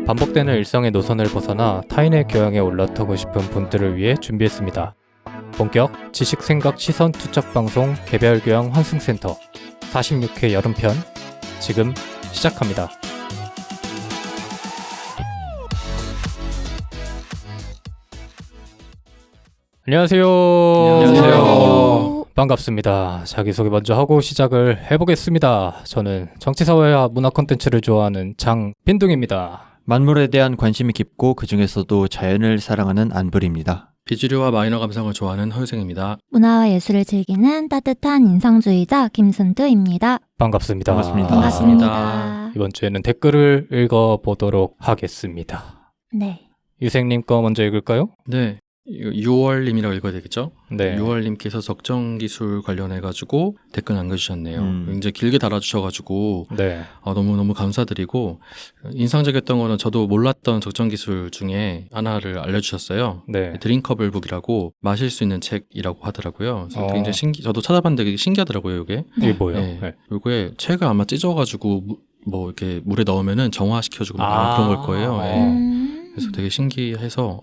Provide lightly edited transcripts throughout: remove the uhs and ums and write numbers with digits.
반복되는 일상의 노선을 벗어나 타인의 교양에 올라타고 싶은 분들을 위해 준비했습니다. 본격 지식 생각 시선 투척 방송 개별 교양 환승센터 46회 여름편 지금 시작합니다. 안녕하세요. 안녕하세요. 반갑습니다. 자기소개 먼저 하고 시작을 해보겠습니다. 저는 정치사회와 문화 콘텐츠를 좋아하는 장빈둥입니다. 만물에 대한 관심이 깊고 그 중에서도 자연을 사랑하는 안블입니다. 비주류와 마이너 감성을 좋아하는 허유생입니다. 문화와 예술을 즐기는 따뜻한 인상주의자 김순두입니다. 반갑습니다. 반갑습니다. 반갑습니다. 이번 주에는 댓글을 읽어보도록 하겠습니다. 네. 유생님 거 먼저 읽을까요? 네, 6월님이라고 읽어야 되겠죠? 네. 6월님께서 적정기술 관련해가지고 댓글 남겨주셨네요. 굉장히 길게 달아주셔가지고 네. 너무너무 감사드리고 인상적이었던 거는 저도 몰랐던 적정기술 중에 하나를 알려주셨어요. 네. 드링커블북이라고 마실 수 있는 책이라고 하더라고요. 그래서 어. 굉장히 저도 찾아봤는데 되게 신기하더라고요, 이게. 이게 뭐예요? 네. 네. 이게 책을 아마 찢어가지고 뭐 이렇게 물에 넣으면은 정화시켜주고 그런 걸 거예요. 네. 그래서 되게 신기해서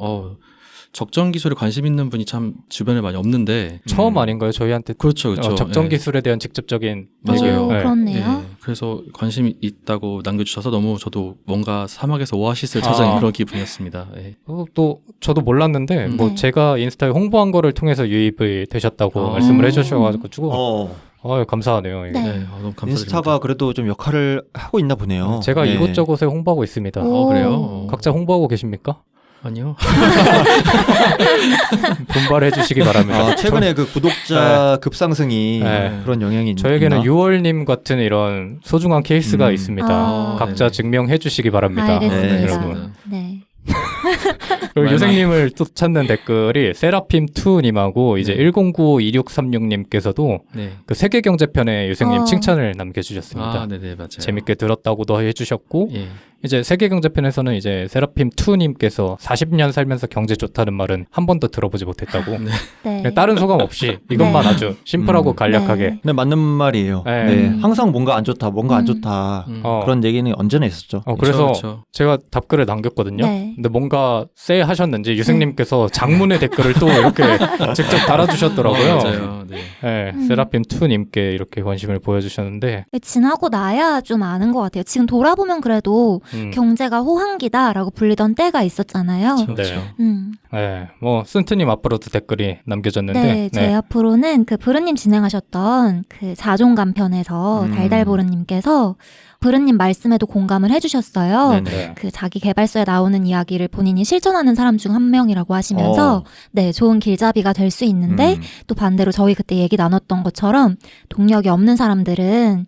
적정 기술에 관심 있는 분이 참 주변에 많이 없는데 처음 아닌가요? 저희한테 그렇죠. 적정 네. 기술에 대한 직접적인 맞아요. 네. 그렇네요. 예, 그래서 관심이 있다고 남겨주셔서 너무 저도 뭔가 사막에서 오아시스를 찾은 그런 기분이었습니다. 예. 또 저도 몰랐는데 뭐 네. 제가 인스타에 홍보한 거를 통해서 유입이 되셨다고 말씀을 해주셔가지고 감사하네요. 이게. 네. 네, 너무 감사드립니다. 인스타가 그래도 좀 역할을 하고 있나 보네요. 제가 네. 이곳저곳에 홍보하고 있습니다. 오. 그래요? 각자 홍보하고 계십니까? 아니요. 분발해 주시기 바랍니다. 최근에 그 구독자 급상승이 네. 그런 영향이 저에게는 있나? 6월님 같은 이런 소중한 케이스가 있습니다. 아. 각자 네네. 증명해 주시기 바랍니다. 알겠습니다. 네, 여러분. 네. 그리고 유생님을 또 찾는 댓글이 세라핌2님하고 이제 네. 10952636님께서도 네. 그 세계경제편에 유생님 어. 칭찬을 남겨주셨습니다. 네네, 맞아요. 재밌게 들었다고도 해주셨고 예. 이제 세계경제편에서는 이제 세라핌2님께서 40년 살면서 경제 좋다는 말은 한 번도 들어보지 못했다고 네. 네. 그냥 다른 소감 없이 이것만 네. 아주 심플하고 간략하게 네. 네, 맞는 말이에요. 네. 네. 항상 뭔가 안 좋다, 뭔가 안 음. 좋다. 어. 그런 얘기는 언제나 있었죠. 그래서 그쵸. 제가 답글을 남겼거든요. 네. 근데 뭔가 쎄하셨는지 유생님께서 장문의 댓글을 또 이렇게 직접 달아주셨더라고요. 맞아요. 네. 네, 세라핌2님께 이렇게 관심을 보여주셨는데 지나고 나야 좀 아는 것 같아요. 지금 돌아보면 그래도 경제가 호황기다라고 불리던 때가 있었잖아요. 그렇죠. 네, 뭐 쓴트님 앞으로도 댓글이 남겨졌는데 네, 제 앞으로는 그 브르님 진행하셨던 그 자존감 편에서 달달보르님께서 브르님 말씀에도 공감을 해주셨어요. 네네. 네. 그 자기 개발서에 나오는 이야기를 본인이 실천하는 사람 중 한 명이라고 하시면서 네, 좋은 길잡이가 될 수 있는데 또 반대로 저희 그때 얘기 나눴던 것처럼 동력이 없는 사람들은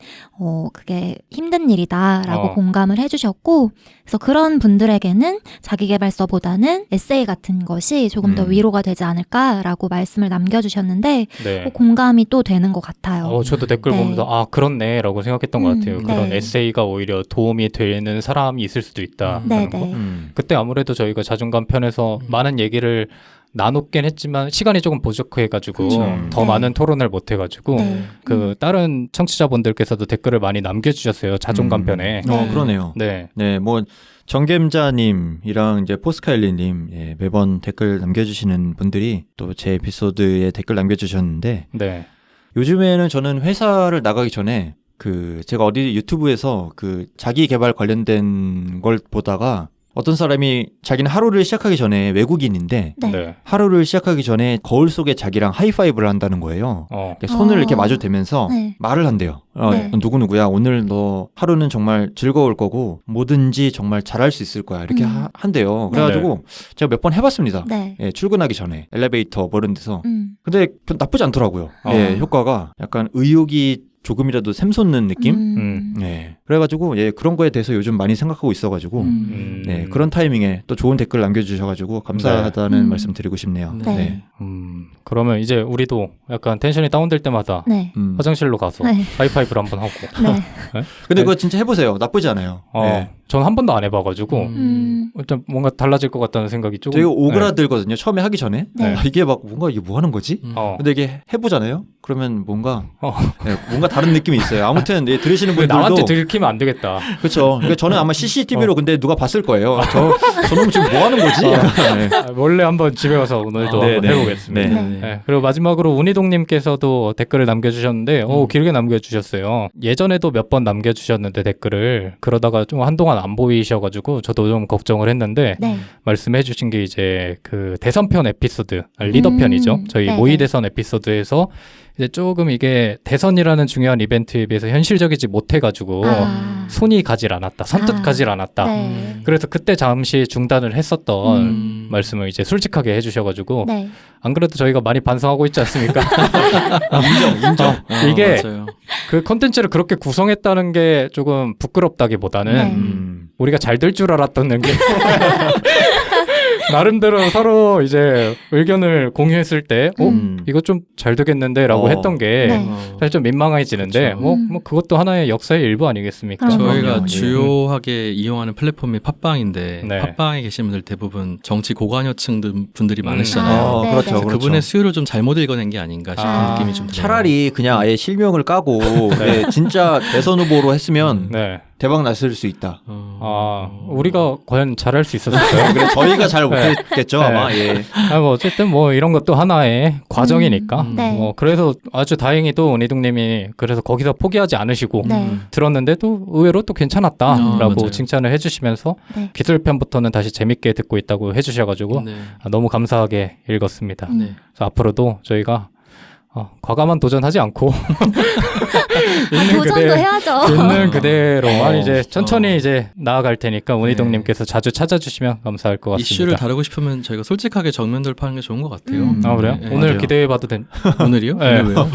그게 힘든 일이다라고 공감을 해주셨고 그래서 그런 분들에게는 자기계발서보다는 에세이 같은 것이 조금 더 위로가 되지 않을까라고 말씀을 남겨주셨는데 네. 공감이 또 되는 것 같아요. 저도 댓글 네. 보면서 그렇네 라고 생각했던 것 같아요. 그런 네. 에세이가 오히려 도움이 되는 사람이 있을 수도 있다. 네, 거. 네. 그때 아무래도 저희가 자존감 편에서 많은 얘기를 나눴긴 했지만 시간이 조금 부족해가지고 더 네. 많은 토론을 못해가지고 네. 그 다른 청취자분들께서도 댓글을 많이 남겨주셨어요. 자존감 편에. 네. 그러네요. 네. 네, 뭐 정겜자님이랑 이제 포스카일리님 매번 댓글 남겨주시는 분들이 또 제 에피소드에 댓글 남겨주셨는데 네. 요즘에는 저는 회사를 나가기 전에 제가 어디 유튜브에서 그 자기 개발 관련된 걸 보다가 어떤 사람이 자기는 하루를 시작하기 전에 외국인인데 네. 네. 하루를 시작하기 전에 거울 속에 자기랑 하이파이브를 한다는 거예요. 이렇게 손을 이렇게 마주 대면서 네. 말을 한대요. 네. 누구누구야 오늘 너 하루는 정말 즐거울 거고 뭐든지 정말 잘할 수 있을 거야 이렇게 한대요. 그래가지고 제가 몇 번 해봤습니다. 네. 예, 출근하기 전에 엘리베이터 뭐 이런 데서 근데 나쁘지 않더라고요. 효과가 약간 의욕이 조금이라도 샘솟는 느낌? 네. 그래가지고 그런 거에 대해서 요즘 많이 생각하고 있어가지고 네, 그런 타이밍에 또 좋은 댓글 남겨주셔가지고 감사하다는 말씀 드리고 싶네요. 네. 네. 그러면 이제 우리도 약간 텐션이 다운될 때마다 네. 화장실로 가서 네. 하이파이브를 한번 하고. 네. 근데 그거 진짜 해보세요. 나쁘지 않아요. 네. 전 한 번도 안 해봐가지고 일단 뭔가 달라질 것 같다는 생각이 조금. 되게 오그라들거든요. 처음에 하기 전에. 네. 이게 막 뭔가 이게 뭐 하는 거지? 근데 이게 해보잖아요. 그러면 뭔가 뭔가 다른 느낌이 있어요. 아무튼 들으시는 분들도 남한테 들킬 들키면 안 되겠다. 그렇죠. 그러니까 저는 아마 CCTV로 근데 누가 봤을 거예요. 저놈 지금 뭐 하는 거지? 네. 원래 한번 집에 가서 오늘도 네, 한번 네. 해보겠습니다. 네. 네, 그리고 마지막으로 운이동님께서도 댓글을 남겨주셨는데 길게 남겨주셨어요. 예전에도 몇 번 남겨주셨는데 댓글을 그러다가 좀 한동안 안 보이셔가지고 저도 좀 걱정을 했는데 네. 말씀해주신 게 이제 그 대선편 에피소드 리더편이죠. 저희 네네. 모의 대선 에피소드에서 이제 조금 이게 대선이라는 중요한 이벤트에 비해서 현실적이지 못해가지고 손이 가질 않았다, 선뜻 가질 않았다. 네. 그래서 그때 잠시 중단을 했었던 말씀을 이제 솔직하게 해주셔가지고 네. 안 그래도 저희가 많이 반성하고 있지 않습니까? 인정. 이게 맞아요. 그 컨텐츠를 그렇게 구성했다는 게 조금 부끄럽다기보다는 네. 우리가 잘 될 줄 알았던 게 나름대로 서로 이제 의견을 공유했을 때 이거 좀 잘 되겠는데 라고 했던 게 네. 사실 좀 민망해지는데 그쵸. 뭐 그것도 하나의 역사의 일부 아니겠습니까? 그럼요. 저희가 그럼요. 주요하게 이용하는 플랫폼이 팟빵인데 네. 팟빵에 계신 분들 대부분 정치 고관여층 분들이 많으시잖아요. 네, 그렇죠. 네. 그렇죠. 그분의 수요를 좀 잘못 읽어낸 게 아닌가 싶은 느낌이 좀 들어요. 차라리 그냥 아예 실명을 까고 네, 진짜 대선 후보로 했으면 네. 대박 났을 수 있다. 우리가 과연 잘할 수 있었을까요? 그래 저희가 잘 못했겠죠 네. 아마. 예. 뭐 어쨌든 뭐 이런 것도 하나의 과정이니까 네. 뭐 그래서 아주 다행히도 운이동님이 그래서 거기서 포기하지 않으시고 네. 들었는데 또 의외로 또 괜찮았다라고 맞아요. 칭찬을 해주시면서 네. 기술편부터는 다시 재밌게 듣고 있다고 해주셔가지고 네. 너무 감사하게 읽었습니다. 네. 그래서 앞으로도 저희가 과감한 도전하지 않고 있는 도전도 해야죠. 있는 그대로만 이제 천천히 어. 이제 나아갈 테니까 운이동님께서 자주 찾아주시면 감사할 것 같습니다. 이슈를 다루고 싶으면 저희가 솔직하게 정면 돌파하는 게 좋은 것 같아요. 아 그래요? 네. 오늘 맞아요. 기대해봐도 된? 오늘이요? 네. 오늘 왜요?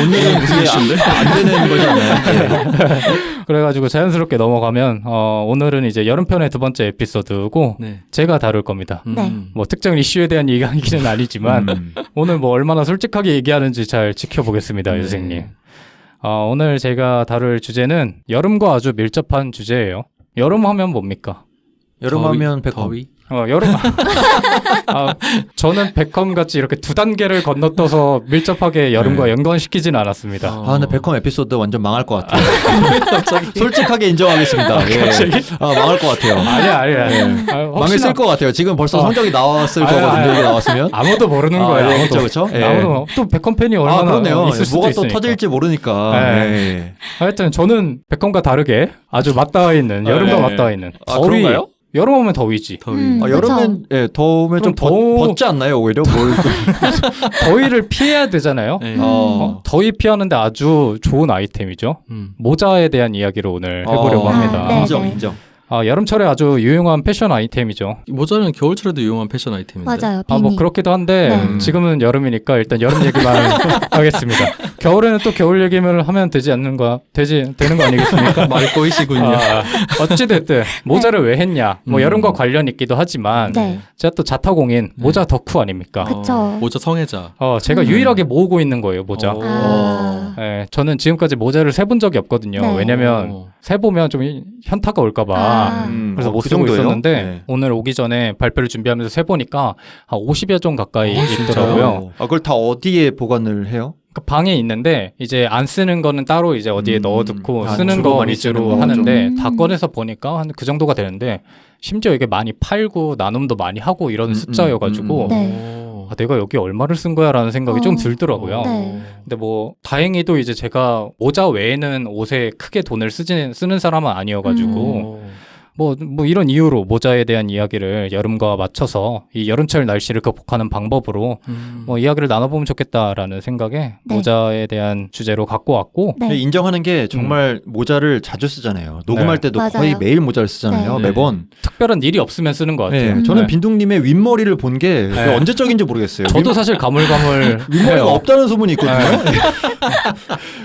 오늘은 무슨 이슈인데? 안 되는 거잖아요. 그래가지고 자연스럽게 넘어가면 오늘은 이제 여름편의 두 번째 에피소드고 네. 제가 다룰 겁니다. 네. 뭐 특정 이슈에 대한 얘기는 아니지만 오늘 뭐 얼마나 솔직하게 얘기하는지 잘 지켜보겠습니다, 네. 유생님. 오늘 제가 다룰 주제는 여름과 아주 밀접한 주제예요. 여름 하면 뭡니까? 여름하면 백컴. 더위? 여름. 저는 백컴같이 이렇게 두 단계를 건너떠서 밀접하게 여름과 네. 연관시키진 않았습니다. 근데 백컴 에피소드 완전 망할 것 같아요. 솔직하게 인정하겠습니다. 예. 망할 것 같아요. 아니야. 망했을 것 같아요. 지금 벌써 성적이 나왔을 거거든요. 이게 나왔으면. 아무도 모르는 거예요. 예, 아무도. 그렇죠. 예. 아무도 또 백컴 팬이 얼마나 그렇네요. 있을 수도 뭐가 있으니까. 또 터질지 모르니까. 네. 예. 하여튼 저는 백컴과 다르게 아주 맞닿아 있는 여름과 네. 맞닿아 있는 그런가요? 여름 오면 더위지. 더위. 여름엔 예, 더우면 좀 그럼 벗지 않나요? 오히려 뭘 좀. 더위를 피해야 되잖아요. 네. 더위 피하는데 아주 좋은 아이템이죠. 모자에 대한 이야기를 오늘 해보려고 합니다. 네. 인정. 여름철에 아주 유용한 패션 아이템이죠. 모자는 겨울철에도 유용한 패션 아이템인데. 맞아요. 비니. 뭐 그렇기도 한데 네. 지금은 여름이니까 일단 여름 얘기만 하겠습니다. 겨울에는 또 겨울 얘기를 하면 되는 거 아니겠습니까? 말 꼬이시군요. 어찌 됐든 모자를 왜 했냐? 뭐 여름과 관련 있기도 하지만 네. 제가 또 자타공인 모자 덕후 아닙니까? 그쵸. 모자 성애자. 제가 유일하게 모으고 있는 거예요, 모자. 네, 저는 지금까지 모자를 세본 적이 없거든요. 네. 왜냐면 세보면 좀 현타가 올까봐. 그래서 못 그 쓰고 정도예요? 있었는데 네. 오늘 오기 전에 발표를 준비하면서 세보니까 한 50여 종 가까이 진짜요? 있더라고요. 그걸 다 어디에 보관을 해요? 그 방에 있는데 이제 안 쓰는 거는 따로 이제 어디에 넣어두고 쓰는 주로 거 많이 위주로 쓰는 거 하는데 좀. 다 꺼내서 보니까 한 그 정도가 되는데 심지어 이게 많이 팔고 나눔도 많이 하고 이런 숫자여가지고 네. 내가 여기 얼마를 쓴 거야라는 생각이 좀 들더라고요. 네. 근데 뭐 다행히도 이제 제가 모자 외에는 옷에 크게 돈을 쓰는 사람은 아니어가지고 뭐 이런 이유로 모자에 대한 이야기를 여름과 맞춰서 이 여름철 날씨를 극복하는 방법으로 뭐 이야기를 나눠보면 좋겠다라는 생각에 네. 모자에 대한 주제로 갖고 왔고 네. 인정하는 게 정말 모자를 자주 쓰잖아요. 녹음할 때도 맞아요. 거의 매일 모자를 쓰잖아요. 네. 매번. 특별한 일이 없으면 쓰는 것 같아요. 네, 저는 네. 빈둥님의 윗머리를 본 게 네. 언제적인지 모르겠어요. 저도 사실 가물가물 윗머리가 해요. 없다는 소문이 있거든요.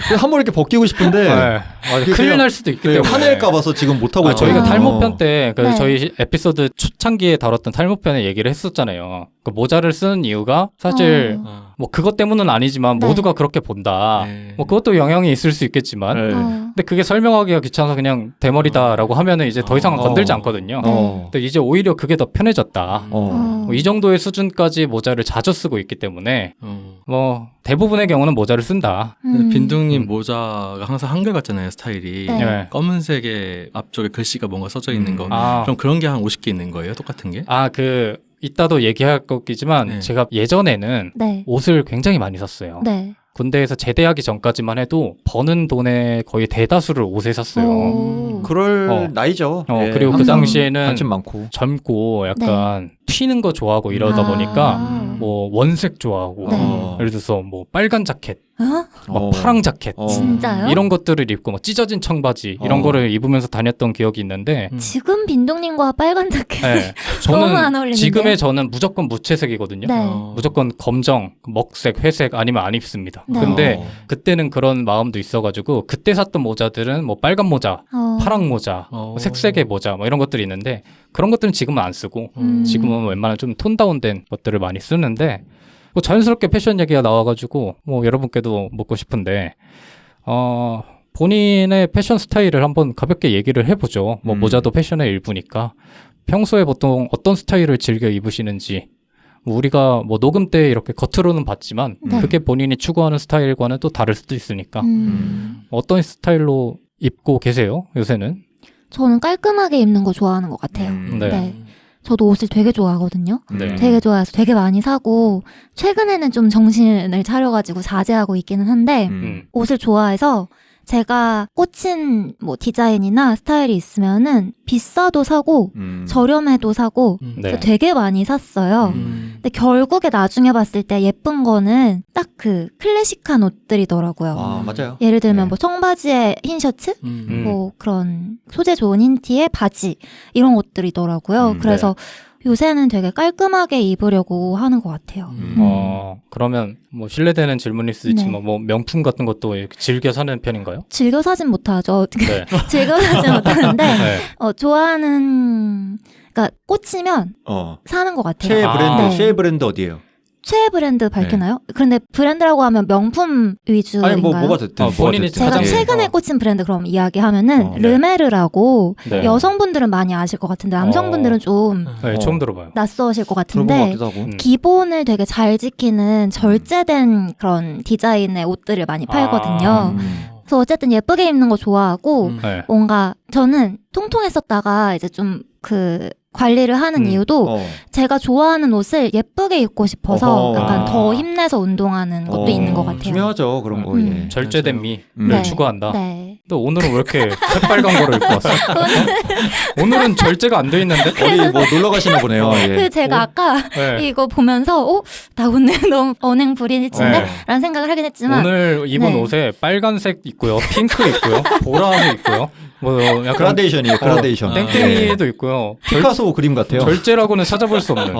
그래서 한 번 이렇게 벗기고 싶은데 네. 맞아. 그게 큰일 제가- 날 수도 있기 때문에 화낼까 봐서 지금 못 하고 있어요. 저희가 아. 탈모편 때 네. 저희 에피소드 초창기에 다뤘던 탈모편의 얘기를 했었잖아요. 그 모자를 쓰는 이유가 사실 뭐 그것 때문은 아니지만 네. 모두가 그렇게 본다. 네. 뭐 그것도 영향이 있을 수 있겠지만 네. 근데 그게 설명하기가 귀찮아서 그냥 대머리다라고 하면은 이제 더 이상은 건들지 않거든요. 근데 이제 오히려 그게 더 편해졌다. 뭐이 정도의 수준까지 모자를 자주 쓰고 있기 때문에 뭐 대부분의 경우는 모자를 쓴다. 빈둥님 모자가 항상 한결같잖아요, 스타일이. 네. 네. 검은색의 앞쪽에 글씨가 뭔가 써져 있는 거. 아. 그럼 그런 게 한 50개 있는 거예요, 똑같은 게? 그 이따도 얘기할 거겠지만 네. 제가 예전에는 네. 옷을 굉장히 많이 샀어요. 네. 군대에서 제대하기 전까지만 해도 버는 돈의 거의 대다수를 옷에 샀어요. 오. 그럴 나이죠. 예, 그리고 그 항상 당시에는 관심 많고. 젊고 약간 튀는 거 좋아하고 이러다 아. 보니까 뭐 원색 좋아하고 네. 예를 들어서 뭐 빨간 자켓, 막 어. 파랑 자켓 진짜요? 이런 것들을 입고 뭐 찢어진 청바지 이런 거를 입으면서 다녔던 기억이 있는데 지금 빈동님과 빨간 자켓. 네, 너무 안 저는 어울리는데? 지금의 저는 무조건 무채색이거든요. 네. 무조건 검정, 먹색, 회색 아니면 안 입습니다. 네. 근데 그때는 그런 마음도 있어가지고 그때 샀던 모자들은 뭐 빨간 모자, 파랑 모자, 뭐 색색의 모자 뭐 이런 것들이 있는데 그런 것들은 지금은 안 쓰고 지금은 웬만한 좀 톤 다운된 것들을 많이 쓰는데 뭐 자연스럽게 패션 얘기가 나와가지고 뭐 여러분께도 묻고 싶은데 본인의 패션 스타일을 한번 가볍게 얘기를 해보죠. 뭐 모자도 패션의 일부니까 평소에 보통 어떤 스타일을 즐겨 입으시는지 뭐 우리가 뭐 녹음 때 이렇게 겉으로는 봤지만 네. 그게 본인이 추구하는 스타일과는 또 다를 수도 있으니까 어떤 스타일로 입고 계세요 요새는? 저는 깔끔하게 입는 거 좋아하는 것 같아요. 네. 네. 저도 옷을 되게 좋아하거든요. 네. 되게 좋아해서 되게 많이 사고 최근에는 좀 정신을 차려가지고 자제하고 있기는 한데 옷을 좋아해서 제가 꽂힌 뭐 디자인이나 스타일이 있으면은 비싸도 사고 저렴해도 사고 네. 되게 많이 샀어요. 근데 결국에 나중에 봤을 때 예쁜 거는 딱 그 클래식한 옷들이더라고요. 아, 맞아요. 예를 들면 네. 뭐 청바지에 흰 셔츠, 뭐 그런 소재 좋은 흰 티에 바지 이런 옷들이더라고요. 그래서 요새는 되게 깔끔하게 입으려고 하는 것 같아요. 그러면 뭐 실례되는 질문일 수도 있지만 네. 뭐 명품 같은 것도 이렇게 즐겨 사는 편인가요? 즐겨 사진 못하죠. 네. 즐겨 사진 못하는데 네. 좋아하는 그러니까 꽂히면 사는 것 같아요. 최애 브랜드, 네. 최애 브랜드 어디예요? 최애 브랜드 밝히나요? 그런데 브랜드라고 하면 명품 위주인가요? 아니 뭐가 됐든 본인이 제가 가장- 최근에 꽂힌 브랜드 그럼 이야기하면은 네. 르메르라고 네. 여성분들은 많이 아실 것 같은데 남성분들은 좀 네, 처음 들어봐요. 낯서실 것 들어본 것 같은데 같기도 하고. 기본을 되게 잘 지키는 절제된 그런 디자인의 옷들을 많이 팔거든요. 그래서 어쨌든 예쁘게 입는 거 좋아하고 네. 뭔가 저는 통통했었다가 이제 좀 그 관리를 하는 이유도 제가 좋아하는 옷을 예쁘게 입고 싶어서 어허. 약간 더 힘내서 운동하는 것도 있는 것 같아요. 중요하죠 그런 거. 예. 절제된 미를 네. 추구한다. 네. 근데 오늘은 왜 이렇게 새빨간 거를 입고 왔어? 오늘은 절제가 안 돼 있는데? 어디 뭐 놀러 가시나 보네요. 예. 그 제가 아까 네. 이거 보면서 나 오늘 너무 언행 불일치인데? 네. 라는 생각을 하긴 했지만 오늘 입은 네. 옷에 빨간색 있고요, 핑크 있고요, 보라색 있고요, 뭐 약간 그라데이션이에요. 그라데이션. 땡땡이도 있고요. 피카소 그림 같아요. 절제라고는 찾아볼 수 없는.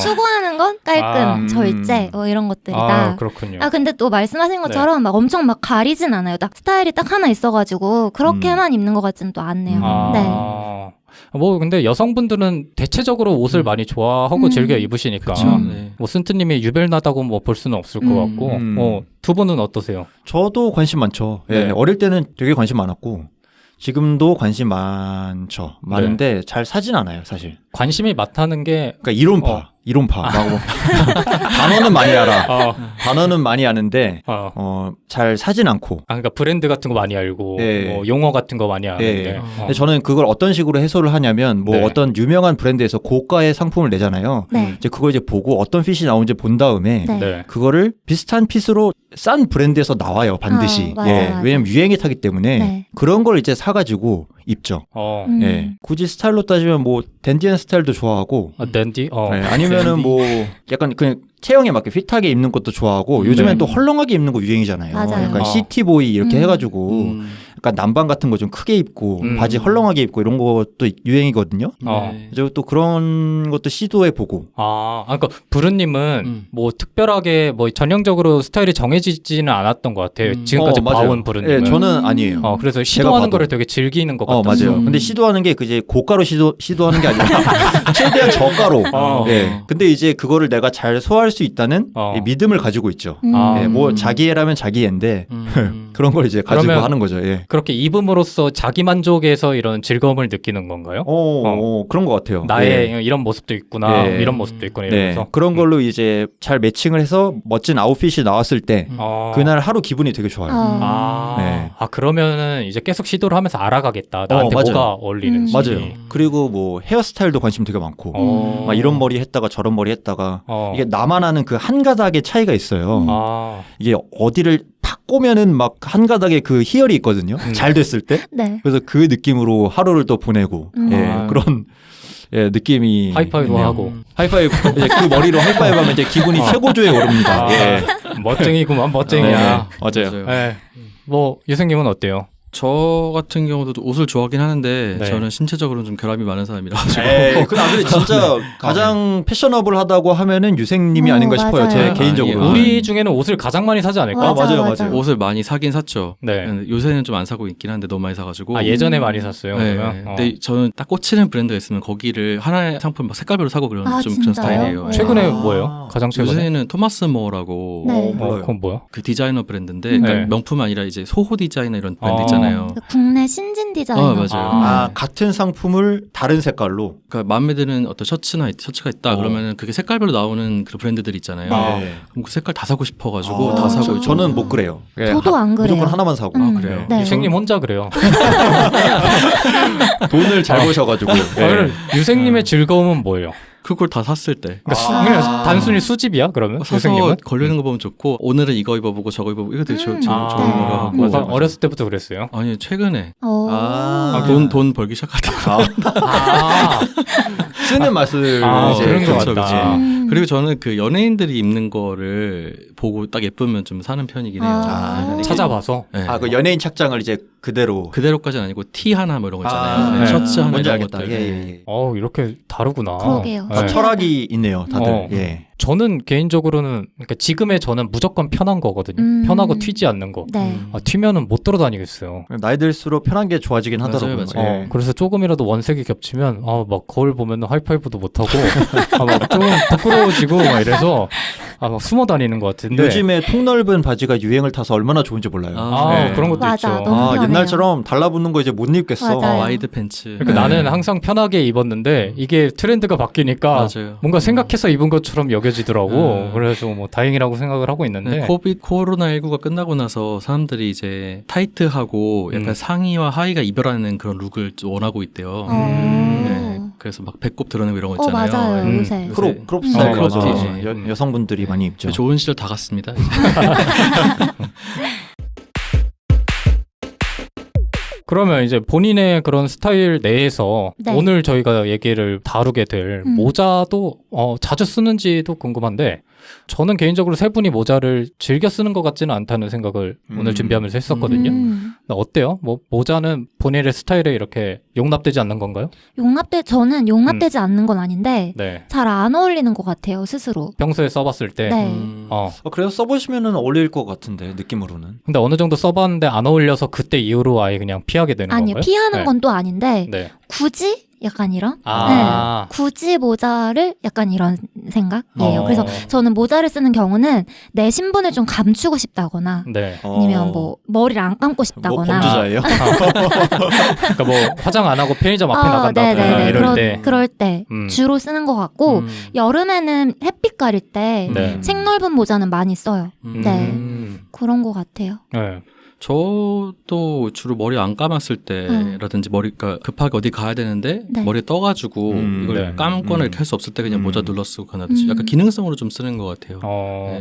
추구하는 건 깔끔, 절제 뭐 이런 것들이다. 그렇군요. 근데 또 말씀하신 것처럼 막 엄청 막 가리진 않아요. 딱 스타일이 딱 하나 있어가지고 그렇게만 입는 것 같지는 또 않네요. 네. 뭐 근데 여성분들은 대체적으로 옷을 많이 좋아하고 즐겨 입으시니까 네. 뭐 쓴트님이 유별나다고 뭐 볼 수는 없을 것 같고 두 분은 어떠세요? 저도 관심 많죠. 예, 네. 어릴 때는 되게 관심 많았고 지금도 관심 많죠. 많은데 잘 사진 않아요, 사실. 관심이 많다는 게 그러니까 이론파. 막 단어는 많이 알아. 단어는 많이 아는데 잘 사진 않고. 그러니까 브랜드 같은 거 많이 알고 뭐 용어 같은 거 많이 아는데. 근데 저는 그걸 어떤 식으로 해소를 하냐면 뭐 네. 어떤 유명한 브랜드에서 고가의 상품을 내잖아요. 네. 이제 그걸 이제 보고 어떤 핏이 나오는지 본 다음에 네. 네. 그거를 비슷한 핏으로 싼 브랜드에서 나와요, 반드시. 맞아, 예. 맞아. 왜냐면 유행이 타기 때문에 네. 그런 걸 이제 사가지고 입죠. 예. 굳이 스타일로 따지면 뭐 댄디한 스타일도 좋아하고 댄디? 예. 아니면은 뭐 약간 그냥 체형에 맞게 핏하게 입는 것도 좋아하고 요즘엔 또 헐렁하게 입는 거 유행이잖아요. 맞아요. 약간 시티보이 이렇게 해가지고 약간 남방 같은 거 좀 크게 입고 바지 헐렁하게 입고 이런 것도 유행이거든요. 그리고 또 그런 것도 시도해보고. 그러니까 부르님은 뭐 특별하게 뭐 전형적으로 스타일이 정해지지는 않았던 것 같아요. 지금까지 봐온 부르님은. 네, 저는 아니에요. 그래서 시도하는 거를 되게 즐기는 것 같아요. 맞아요. 근데 시도하는 게 이제 고가로 시도하는 게 아니라 최대한 저가로. 네. 근데 이제 그거를 내가 잘 소화할 수 있다는 믿음을 가지고 있죠. 네, 뭐 자기애라면 자기애인데 그런 걸 이제 가지고 하는 거죠. 예. 그렇게 입음으로써 자기 만족에서 이런 즐거움을 느끼는 건가요? 그런 것 같아요. 나의 이런 모습도 있구나, 이런 모습도 있구나 이러면서 그런 걸로 이제 잘 매칭을 해서 멋진 아웃핏이 나왔을 때 그날 하루 기분이 되게 좋아요. 네. 그러면은 이제 계속 시도를 하면서 알아가겠다. 나한테 뭐가 어울리는지. 맞아요. 그리고 뭐 헤어스타일도 관심 되게 많고 막 이런 머리 했다가 저런 머리 했다가 이게 나만 아는 그 한 가닥의 차이가 있어요. 이게 어디를 팍 꼬면은 막 한 가닥에 그 희열이 있거든요. 잘 됐을 때. 네. 그래서 그 느낌으로 하루를 또 보내고 그런 느낌이 하이파이브 하고 하이파이브 이제 그 머리로 하이파이브 하면 이제 기분이 최고조에 오릅니다. 멋쟁이구만 멋쟁이야. 맞아요. 뭐 유생님은 어때요? 저 같은 경우도 옷을 좋아하긴 하는데 네. 저는 신체적으로는 좀 결함이 많은 사람이라서. 근데 아무래도 진짜 가장 패셔너블하다고 하면은 유생님이 아닌가 싶어요. 제 맞아요. 개인적으로. 우리 중에는 옷을 가장 많이 사지 않을까? 맞아요. 옷을 많이 사긴 샀죠. 네. 요새는 좀 안 사고 있긴 한데 너무 많이 사가지고. 예전에 많이 샀어요. 네. 그러면? 근데 저는 딱 꽂히는 브랜드가 있으면 거기를 하나의 상품 막 색깔별로 사고 그런 좀 그런 진짜요? 스타일이에요. 최근에 뭐예요? 가장 최근에? 요새는 토마스 모어라고 네. 그건 뭐야? 그 디자이너 브랜드인데 그러니까 명품 아니라 이제 소호 디자이너 이런 브랜드 있잖아요. 국내 신진 디자이너. 맞아요. 같은 상품을 다른 색깔로. 그러니까 마음에 드는 어떤 셔츠가 있다 그러면은 그게 색깔별로 나오는 그런 브랜드들 있잖아요. 그럼 그 색깔 다 사고 싶어가지고 다 사고 있죠. 저는 못 그래요. 저도 안 그래요. 무조건 하나만 사고. 그래요? 네. 유생님 혼자 그래요. 돈을 잘 버셔가지고. 그러면 유생님의 즐거움은 뭐예요? 그걸 다 샀을 때. 그러니까 그냥 단순히 수집이야 그러면? 사서 유생님은? 걸리는 거 보면 좋고 오늘은 이거 입어보고 저거 입어보고 이거 되게 좋은 거 하고. 맞아. 어렸을 때부터 그랬어요? 아니 최근에 돈 벌기 시작하다가 쓰는 맛을 이제 그런 거 그렇죠, 같다. 그리고 저는 그 연예인들이 입는 거를 보고 딱 예쁘면 좀 사는 편이긴 해요. 찾아봐서? 네. 그 연예인 착장을 이제 그대로까지는 아니고 티 하나 뭐 이런 거 있잖아요. 네. 셔츠 하나 뭔지 이런 알겠다. 것들. 이렇게 다르구나. 그러게요. 다 철학이 있네요, 다들. 예. 저는 개인적으로는 그러니까 지금의 저는 무조건 편한 거거든요. 편하고 튀지 않는 거. 네. 튀면은 못 돌아다니겠어요. 나이 들수록 편한 게 좋아지긴 하더라고요. 맞아요. 그래서 조금이라도 원색이 겹치면 막 거울 보면 하이파이브도 못 하고 막 좀 부끄러워지고 막 이래서 막 숨어 다니는 것 같은데. 요즘에 통넓은 바지가 유행을 타서 얼마나 좋은지 몰라요. 그런 것도 맞아, 있죠. 너무 편해요. 옛날처럼 달라붙는 거 이제 못 입겠어. 맞아요. 와이드 팬츠. 그러니까 나는 항상 편하게 입었는데 이게 트렌드가 바뀌니까 맞아요. 뭔가 생각해서 입은 것처럼 여겨지더라고. 그래서 뭐 다행이라고 생각을 하고 있는데. 네, 코로나19가 끝나고 나서 사람들이 이제 타이트하고 약간 상의와 하의가 이별하는 그런 룩을 원하고 있대요. 네, 그래서 막 배꼽 드러내고 이런 거 있잖아요. 맞아요. 요새. 크롭 스타일 크롭 맞아. 티. 여성분들이 많이 입죠. 좋은 시절 다 갔습니다. 그러면 이제 본인의 그런 스타일 내에서 네. 오늘 저희가 얘기를 다루게 될 모자도 자주 쓰는지도 궁금한데 저는 개인적으로 세 분이 모자를 즐겨 쓰는 것 같지는 않다는 생각을 오늘 준비하면서 했었거든요. 어때요? 뭐 모자는 본인의 스타일에 이렇게 용납되지 않는 건가요? 저는 용납되지 않는 건 아닌데 네. 잘 안 어울리는 것 같아요 스스로. 평소에 써봤을 때. 네. 그래서 써보시면은 어울릴 것 같은데 느낌으로는. 근데 어느 정도 써봤는데 안 어울려서 그때 이후로 아예 그냥 피하게 되는 아니 건가요? 피하는 네. 건 또 아닌데 네. 굳이 약간 이런 아. 굳이 모자를 약간 이런 생각이에요. 어. 그래서 저는 모자를 쓰는 경우는 내 신분을 좀 감추고 싶다거나 네. 아니면 뭐 머리를 안 감고 뭐 싶다거나 범죄자예요? 그러니까 뭐 화장 안 하고 편의점 앞에 나간다거나 네네네. 이럴 때. 그럴 때 주로 쓰는 것 같고 여름에는 햇빛 가릴 때 네. 책 넓은 모자는 많이 써요. 네. 그런 것 같아요. 네. 저도 주로 머리 안 감았을 때라든지 머리가 급하게 어디 가야 되는데 네. 머리에 떠가지고 이걸 네. 감거나 이렇게 할 수 없을 때 그냥 모자 눌러 쓰고 가나듯이 약간 기능성으로 좀 쓰는 것 같아요.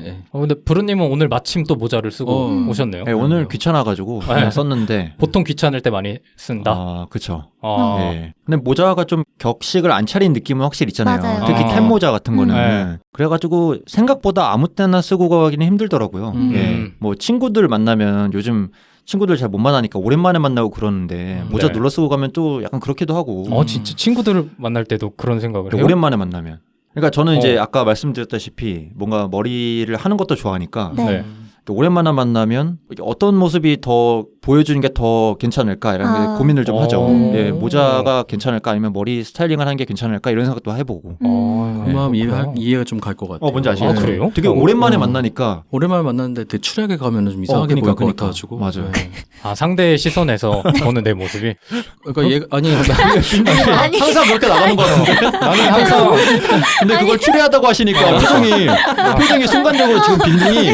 네. 근데 부르님은 오늘 마침 또 모자를 쓰고 오셨네요. 네, 오늘 귀찮아가지고 그냥 썼는데. 보통 귀찮을 때 많이 쓴다. 그쵸. 어. 네. 근데 모자가 좀 격식을 안 차린 느낌은 확실히 있잖아요. 맞아요. 특히 캡 모자 같은 거는. 네. 그래가지고 생각보다 아무 때나 쓰고 가기는 힘들더라고요. 예. 뭐 친구들 만나면 요즘 친구들 잘 못 만나니까 오랜만에 만나고 그러는데 모자 네. 눌러 쓰고 가면 또 약간 그렇기도 하고. 진짜 친구들을 만날 때도 그런 생각을 해요? 오랜만에 만나면. 그러니까 저는 이제 아까 말씀드렸다시피 뭔가 머리를 하는 것도 좋아하니까 네. 또 오랜만에 만나면 어떤 모습이 더 보여주는 게 더 괜찮을까 이런 고민을 좀 하죠. 예, 모자가 괜찮을까 아니면 머리 스타일링을 하는 게 괜찮을까 이런 생각도 해보고. 그 마음 이해가 좀 갈 것 같아요. 뭔지 아시겠죠? 그래요? 되게 오랜만에 만나니까 오랜만에 만났는데 되게 추리하게 가면 좀 이상하게 보일 것 같아가지고. 맞아요. 네. 상대의 시선에서 보는 내 모습이 그러니까 아니 아니, 항상 그렇게 나가는 거 같은데. 나는 항상 근데 그걸 추리하다고 하시니까 표정이 순간적으로 지금 빈둥이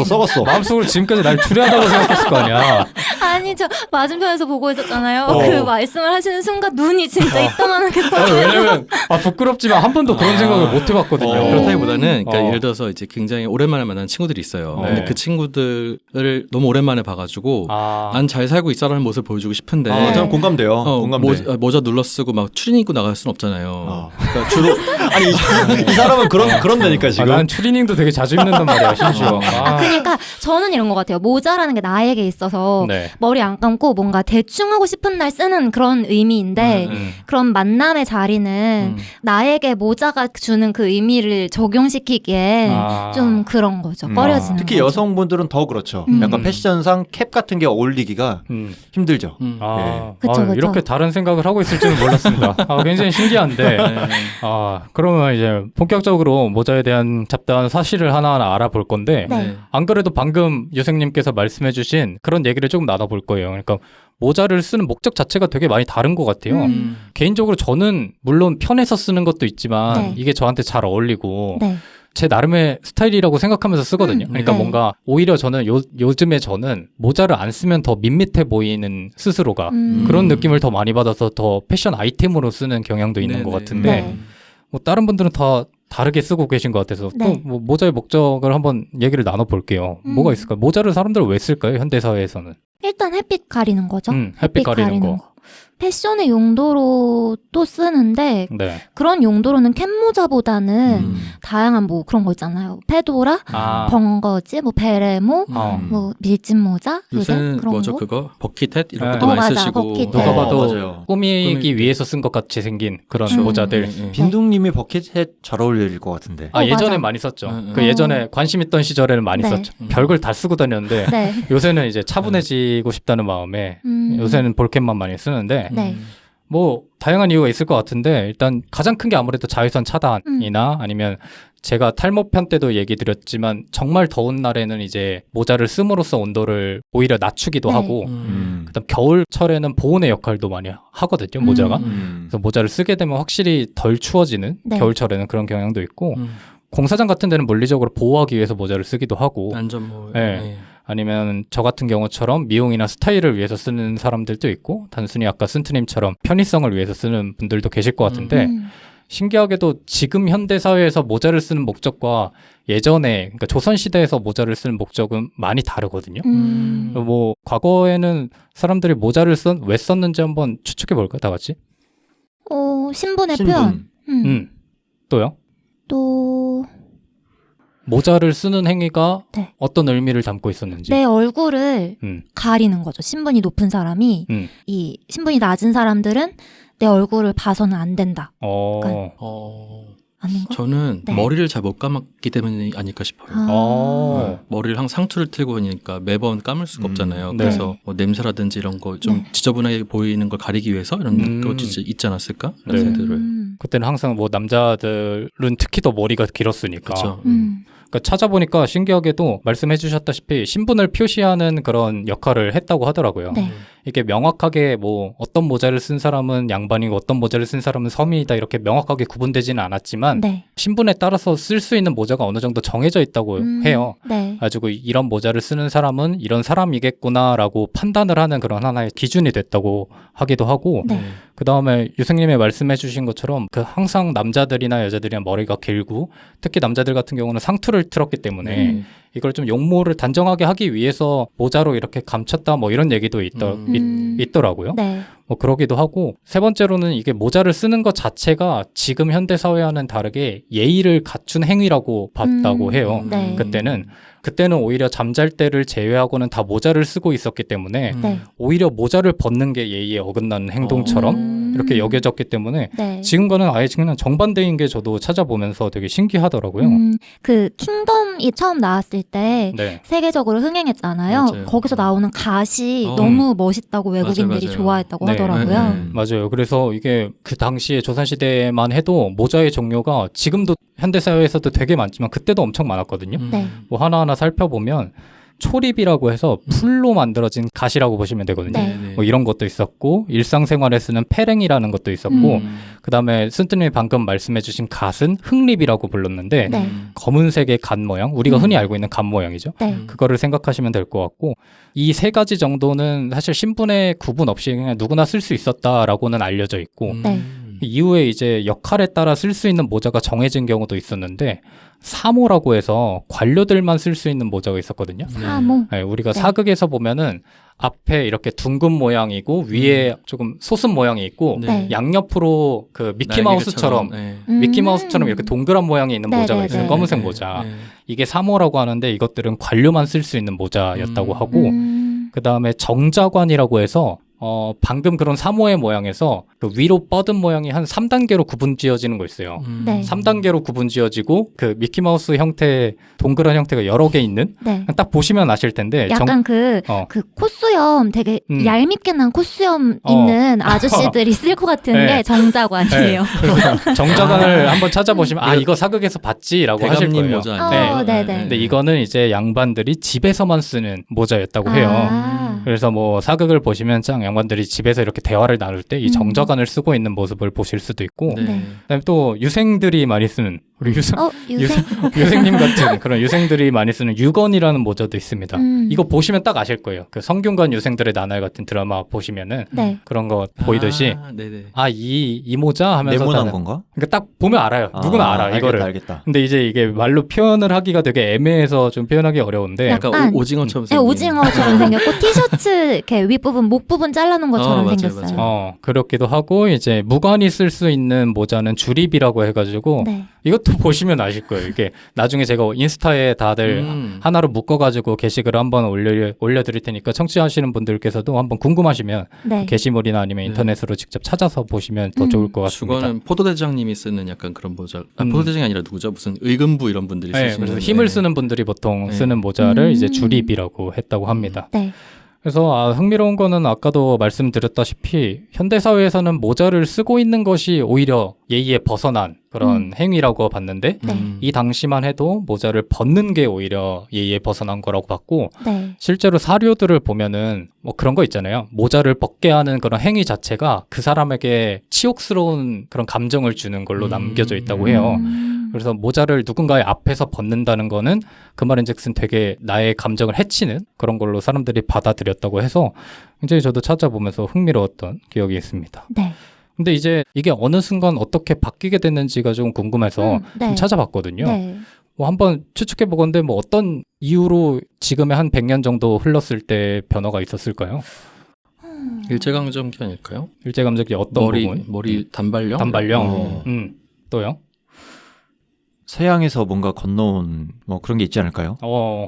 썩었어. 마음속으로 지금까지 날 추리하다고 생각했을 거 아니야. 아니 저 맞은편에서 보고 있었잖아요. 어. 그 말씀을 하시는 순간 눈이 진짜 이따만하게 떠져요. 왜냐면 부끄럽지만 한 번도 그런 생각을 못 해봤거든요. 그렇다기보다는 그러니까 어. 예를 들어서 이제 굉장히 오랜만에 만난 친구들이 있어요. 네. 근데 그 친구들을 너무 오랜만에 봐가지고 난 잘 살고 있어라는 모습을 보여주고 싶은데 저는 공감돼요. 공감돼. 모자 눌러 쓰고 막 추리닝 입고 나갈 수는 없잖아요. 그러니까 주로 아니 이 사람은 그런 데니까 지금. 난 추리닝도 되게 자주 입는단 말이야, 심지어. 그러니까 저는 이런 것 같아요. 모자라는 게 나에게 있어서 네. 머리 안 감고 뭔가 대충 하고 싶은 날 쓰는 그런 의미인데 그런 만남의 자리는 나에게 모자가 주는 그 의미를 적용시키기에 좀 그런 거죠. 꺼려지는 특히 거죠. 여성분들은 더 그렇죠. 약간 패션상 캡 같은 게 어울리기가 힘들죠. 그쵸. 이렇게 다른 생각을 하고 있을 줄은 몰랐습니다. 굉장히 신기한데. 그러면 이제 본격적으로 모자에 대한 잡다한 사실을 하나하나 알아볼 건데 네. 안 그래도 방금 유생님께서 말씀해주신 그런 얘기를 조금 나눠볼 거예요. 그러니까 모자를 쓰는 목적 자체가 되게 많이 다른 것 같아요. 개인적으로 저는 물론 편해서 쓰는 것도 있지만 네. 이게 저한테 잘 어울리고 네. 제 나름의 스타일이라고 생각하면서 쓰거든요. 그러니까 네. 뭔가 오히려 저는 요즘에 저는 모자를 안 쓰면 더 밋밋해 보이는 스스로가 그런 느낌을 더 많이 받아서 더 패션 아이템으로 쓰는 경향도 있는 것 같은데 네. 뭐 다른 분들은 다 다르게 쓰고 계신 것 같아서 네. 또 뭐 모자의 목적을 한번 얘기를 나눠볼게요. 뭐가 있을까요? 모자를 사람들은 왜 쓸까요? 현대사회에서는. 일단 햇빛 가리는 거죠. 햇빛 가리는 거. 패션의 용도로 또 쓰는데 네. 그런 용도로는 캡모자보다는 다양한 뭐 그런 거 있잖아요. 페도라, 벙거지, 뭐 베레모, 뭐 밀짚 모자, 요새는 그런 뭐죠 거. 그거 버킷햇 이런 네. 것도 많이 맞아, 쓰시고 버킷햇. 누가 봐도 맞아요. 꾸미기 위해서 쓴 것 같이 생긴 그런 모자들. 빈둥님이 버킷햇 잘 어울릴 것 같은데. 예전에 맞아. 많이 썼죠. 그 예전에 관심 있던 시절에는 많이 네. 썼죠. 별걸 다 쓰고 다녔는데 네. 요새는 이제 차분해지고 싶다는 마음에 요새는 볼캡만 많이 쓰는데 네. 뭐 다양한 이유가 있을 것 같은데 일단 가장 큰 게 아무래도 자외선 차단이나 아니면 제가 탈모편 때도 얘기 드렸지만 정말 더운 날에는 이제 모자를 씀으로써 온도를 오히려 낮추기도 네. 하고 그다음 겨울철에는 보온의 역할도 많이 하거든요, 모자가. 그래서 모자를 쓰게 되면 확실히 덜 추워지는 네. 겨울철에는 그런 경향도 있고 공사장 같은 데는 물리적으로 보호하기 위해서 모자를 쓰기도 하고 안전모. 네. 아니면 저 같은 경우처럼 미용이나 스타일을 위해서 쓰는 사람들도 있고 단순히 아까 쓴트님처럼 편의성을 위해서 쓰는 분들도 계실 것 같은데 신기하게도 지금 현대사회에서 모자를 쓰는 목적과 예전에 그러니까 조선시대에서 모자를 쓰는 목적은 많이 다르거든요. 뭐 과거에는 사람들이 모자를 왜 썼는지 한번 추측해 볼까요, 다 같이? 신분의 신분. 표현. 또요? 또 모자를 쓰는 행위가 네. 어떤 의미를 담고 있었는지. 내 얼굴을 음. 가리는 거죠. 신분이 높은 사람이 이 신분이 낮은 사람들은 내 얼굴을 봐서는 안 된다. 아닌가? 저는 네. 머리를 잘 못 감았기 때문이 아닐까 싶어요. 머리를 항상 상투를 틀고 하니까 매번 감을 수가 없잖아요. 네. 그래서 뭐 냄새라든지 이런 거 좀 지저분하게 보이는 걸 가리기 위해서 이런 것도 있지 않았을까? 네. 냄새들을. 그때는 항상 뭐 남자들은 특히 더 머리가 길었으니까. 그렇죠. 그러니까 찾아보니까 신기하게도 말씀해 주셨다시피 신분을 표시하는 그런 역할을 했다고 하더라고요. 네. 이게 명확하게 뭐 어떤 모자를 쓴 사람은 양반이고 어떤 모자를 쓴 사람은 서민이다 이렇게 명확하게 구분되지는 않았지만 네. 신분에 따라서 쓸 수 있는 모자가 어느 정도 정해져 있다고 해요. 네. 가지고 이런 모자를 쓰는 사람은 이런 사람이겠구나라고 판단을 하는 그런 하나의 기준이 됐다고 하기도 하고 네. 그 다음에 유생님이 말씀해 주신 것처럼 그 항상 남자들이나 여자들이나 머리가 길고 특히 남자들 같은 경우는 상투를 욕설을 들었기 때문에 이걸 좀 용모를 단정하게 하기 위해서 모자로 이렇게 감췄다 뭐 이런 얘기도 있더라고요. 네. 뭐 그러기도 하고 세 번째로는 이게 모자를 쓰는 것 자체가 지금 현대 사회와는 다르게 예의를 갖춘 행위라고 봤다고 해요. 네. 그때는 오히려 잠잘 때를 제외하고는 다 모자를 쓰고 있었기 때문에 네. 오히려 모자를 벗는 게 예의에 어긋나는 행동처럼 이렇게 여겨졌기 때문에 네. 지금과는 아예 지금 정반대인 게 저도 찾아보면서 되게 신기하더라고요. 그 킹덤이 처음 나왔을 때 네. 세계적으로 흥행했잖아요. 맞아요. 거기서 나오는 갓이 너무 멋있다고 외국인들이 맞아요. 좋아했다고 네. 하더라고요. 맞아요. 그래서 이게 그 당시에 조선시대만 해도 모자의 종류가 지금도 현대사회에서도 되게 많지만 그때도 엄청 많았거든요. 네. 뭐 하나하나 살펴보면 초립이라고 해서 풀로 만들어진 갓이라고 보시면 되거든요. 네. 뭐 이런 것도 있었고 일상생활에 쓰는 패랭이라는 것도 있었고 그다음에 순트님이 방금 말씀해주신 갓은 흑립이라고 불렀는데 네. 검은색의 갓 모양 우리가 흔히 알고 있는 갓 모양이죠. 네. 그거를 생각하시면 될 것 같고 이 세 가지 정도는 사실 신분의 구분 없이 그냥 누구나 쓸 수 있었다라고는 알려져 있고 네. 이후에 이제 역할에 따라 쓸 수 있는 모자가 정해진 경우도 있었는데 사모라고 해서 관료들만 쓸 수 있는 모자가 있었거든요. 사모. 네, 우리가 네. 사극에서 보면은 앞에 이렇게 둥근 모양이고 위에 조금 소슴 모양이 있고 네. 양옆으로 그 미키마우스처럼 미키마우스처럼 이렇게 동그란 모양이 있는 네, 모자가 네, 있어요. 네. 검은색 모자. 이게 사모라고 하는데 이것들은 관료만 쓸 수 있는 모자였다고 하고 그 다음에 정자관이라고 해서 방금 그런 사모의 모양에서 그 위로 뻗은 모양이 한 3단계로 구분 지어지는 거 있어요. 네. 3단계로 구분 지어지고 그 미키마우스 형태 동그란 형태가 여러 개 있는 네. 딱 보시면 아실 텐데 약간 그 콧수염 되게 얄밉게 난 콧수염 있는 아저씨들이 쓸 것 같은 네. 게 정자관이에요. 그래서 정자관을 한번 찾아보시면 이거 사극에서 봤지라고 하실 대감님 거예요. 모자 네. 아니에요? 네. 근데 이거는 이제 양반들이 집에서만 쓰는 모자였다고 해요. 아. 그래서 뭐 사극을 보시면 짱 양반들이 집에서 이렇게 대화를 나눌 때 이 정자관을 쓰고 있는 모습을 보실 수도 있고 네. 그다음에 또 유생들이 많이 쓰는 우리 유생. 유생님 같은 그런 유생들이 많이 쓰는 유건이라는 모자도 있습니다. 이거 보시면 딱 아실 거예요. 그 성균관 유생들의 나날 같은 드라마 보시면은 네. 그런 거 보이듯이 이 모자 하면서 네모난 건가? 그러니까 딱 보면 알아요. 누구나 알아 이거를. 알겠다. 근데 이제 이게 말로 표현을 하기가 되게 애매해서 좀 표현하기 어려운데 약간 오징어처럼 네, 생긴. 오징어처럼 생겼고 티셔츠 이렇게 윗부분 목 부분 잘라놓은 것처럼 맞아요, 생겼어요. 맞아요. 그렇기도 하고 이제 무관이 쓸 수 있는 모자는 주립이라고 해가지고 네. 이것도 보시면 아실 거예요. 이게 나중에 제가 인스타에 다들 하나로 묶어가지고 게시글을 한번 올려드릴 테니까 청취하시는 분들께서도 한번 궁금하시면 네. 게시물이나 아니면 인터넷으로 직접 찾아서 보시면 더 좋을 것 같습니다. 주거는 포도대장님이 쓰는 약간 그런 모자. 포도대장이 아니라 누구죠? 무슨 의금부 이런 분들이 네, 쓰시는. 그래서 힘을 쓰는 분들이 보통 쓰는 모자를 이제 주립이라고 했다고 합니다. 네. 그래서 흥미로운 거는 아까도 말씀드렸다시피 현대사회에서는 모자를 쓰고 있는 것이 오히려 예의에 벗어난 그런 행위라고 봤는데 이 당시만 해도 모자를 벗는 게 오히려 예의에 벗어난 거라고 봤고 네. 실제로 사료들을 보면은 뭐 그런 거 있잖아요. 모자를 벗게 하는 그런 행위 자체가 그 사람에게 치욕스러운 그런 감정을 주는 걸로 남겨져 있다고 해요. 그래서 모자를 누군가의 앞에서 벗는다는 거는 그 말인즉슨 되게 나의 감정을 해치는 그런 걸로 사람들이 받아들였다고 해서 굉장히 저도 찾아보면서 흥미로웠던 기억이 있습니다. 네. 근데 이제 이게 어느 순간 어떻게 바뀌게 됐는지가 좀 궁금해서 네. 좀 찾아봤거든요. 네. 뭐 한번 추측해 보건데 뭐 어떤 이유로 지금의 한 100년 정도 흘렀을 때 변화가 있었을까요? 일제강점기 아닐까요? 일제감정기 어떤 부분? 머리 단발령? 단발령. 또요? 서양에서 뭔가 건너온 뭐 그런 게 있지 않을까요?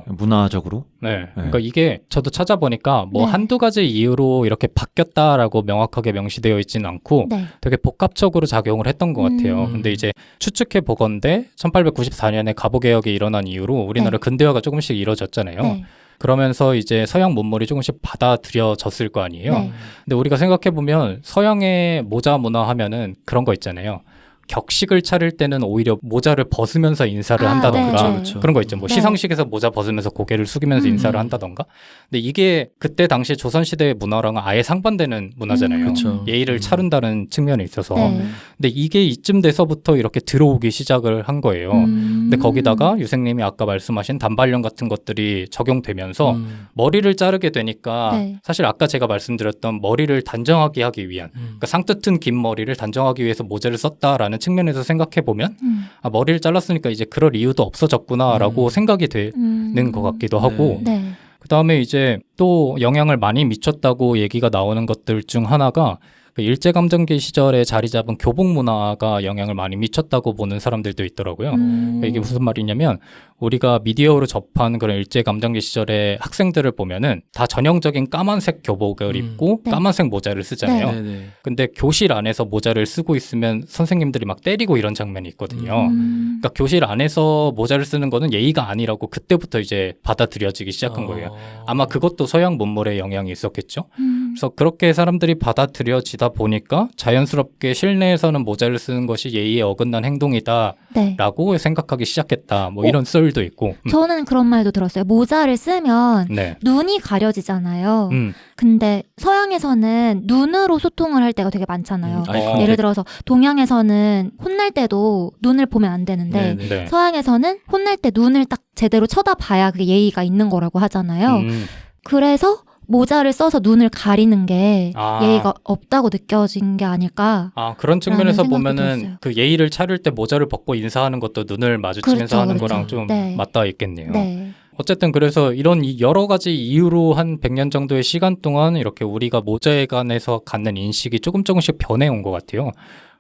문화적으로? 네. 그러니까 이게 저도 찾아보니까 뭐 한두 가지 이유로 이렇게 바뀌었다라고 명확하게 명시되어 있지는 않고 네. 되게 복합적으로 작용을 했던 것 같아요. 근데 이제 추측해 보건대 1894년에 갑오개혁이 일어난 이후로 우리나라 근대화가 조금씩 이루어졌잖아요. 네. 그러면서 이제 서양 문물이 조금씩 받아들여졌을 거 아니에요. 네. 근데 우리가 생각해 보면 서양의 모자 문화 하면은 그런 거 있잖아요. 격식을 차릴 때는 오히려 모자를 벗으면서 인사를 한다던가 네. 그런 거 있죠. 뭐 네. 시상식에서 모자 벗으면서 고개를 숙이면서 인사를 한다던가. 근데 이게 그때 당시 조선시대의 문화랑은 아예 상반되는 문화잖아요. 그쵸. 예의를 차른다는 측면에 있어서. 네. 근데 이게 이쯤 돼서부터 이렇게 들어오기 시작을 한 거예요. 근데 거기다가 유생님이 아까 말씀하신 단발령 같은 것들이 적용되면서 머리를 자르게 되니까 네. 사실 아까 제가 말씀드렸던 머리를 단정하게 하기 위한 그러니까 상뜻은 긴 머리를 단정하기 위해서 모자를 썼다라는 측면에서 생각해보면 아, 머리를 잘랐으니까 이제 그럴 이유도 없어졌구나라고 생각이 되는 것 같기도 하고 네. 그다음에 이제 또 영향을 많이 미쳤다고 얘기가 나오는 것들 중 하나가 그 일제감정기 시절에 자리 잡은 교복 문화가 영향을 많이 미쳤다고 보는 사람들도 있더라고요. 그러니까 이게 무슨 말이냐면 우리가 미디어로 접한 그런 일제감정기 시절의 학생들을 보면은 다 전형적인 까만색 교복을 입고 네. 까만색 모자를 쓰잖아요. 네, 네. 근데 교실 안에서 모자를 쓰고 있으면 선생님들이 막 때리고 이런 장면이 있거든요. 그러니까 교실 안에서 모자를 쓰는 거는 예의가 아니라고 그때부터 이제 받아들여지기 시작한 거예요. 아마 그것도 서양 문물의 영향이 있었겠죠. 그래서 그렇게 사람들이 받아들여지다 보니까 자연스럽게 실내에서는 모자를 쓰는 것이 예의에 어긋난 행동이다라고 네. 생각하기 시작했다. 뭐 이런 썰도 있고. 저는 그런 말도 들었어요. 모자를 쓰면 네. 눈이 가려지잖아요. 근데 서양에서는 눈으로 소통을 할 때가 되게 많잖아요. 예를 들어서 동양에서는 혼날 때도 눈을 보면 안 되는데 네. 서양에서는 혼날 때 눈을 딱 제대로 쳐다봐야 그게 예의가 있는 거라고 하잖아요. 그래서 모자를 써서 눈을 가리는 게 예의가 없다고 느껴진 게 아닐까. 아, 그런 측면에서 생각도 보면은 들었어요. 그 예의를 차릴 때 모자를 벗고 인사하는 것도 눈을 마주치면서 그렇죠, 하는 그렇죠. 거랑 좀 네. 맞닿아 있겠네요. 네. 어쨌든 그래서 이런 여러 가지 이유로 한 100년 정도의 시간 동안 이렇게 우리가 모자에 관해서 갖는 인식이 조금씩 변해온 것 같아요.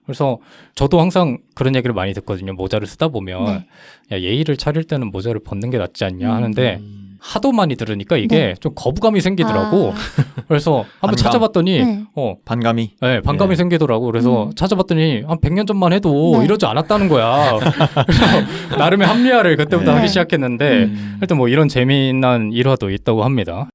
그래서 저도 항상 그런 얘기를 많이 듣거든요. 모자를 쓰다 보면 네. 야, 예의를 차릴 때는 모자를 벗는 게 낫지 않냐 하는데 하도 많이 들으니까 이게 네. 좀 거부감이 생기더라고. 그래서 한번 반감. 찾아봤더니 네. 반감이. 네, 반감이 예. 생기더라고. 그래서 찾아봤더니 한 100년 전만 해도 네. 이러지 않았다는 거야. 그래서 나름의 합리화를 그때부터 네. 하기 시작했는데 하여튼 뭐 이런 재미난 일화도 있다고 합니다.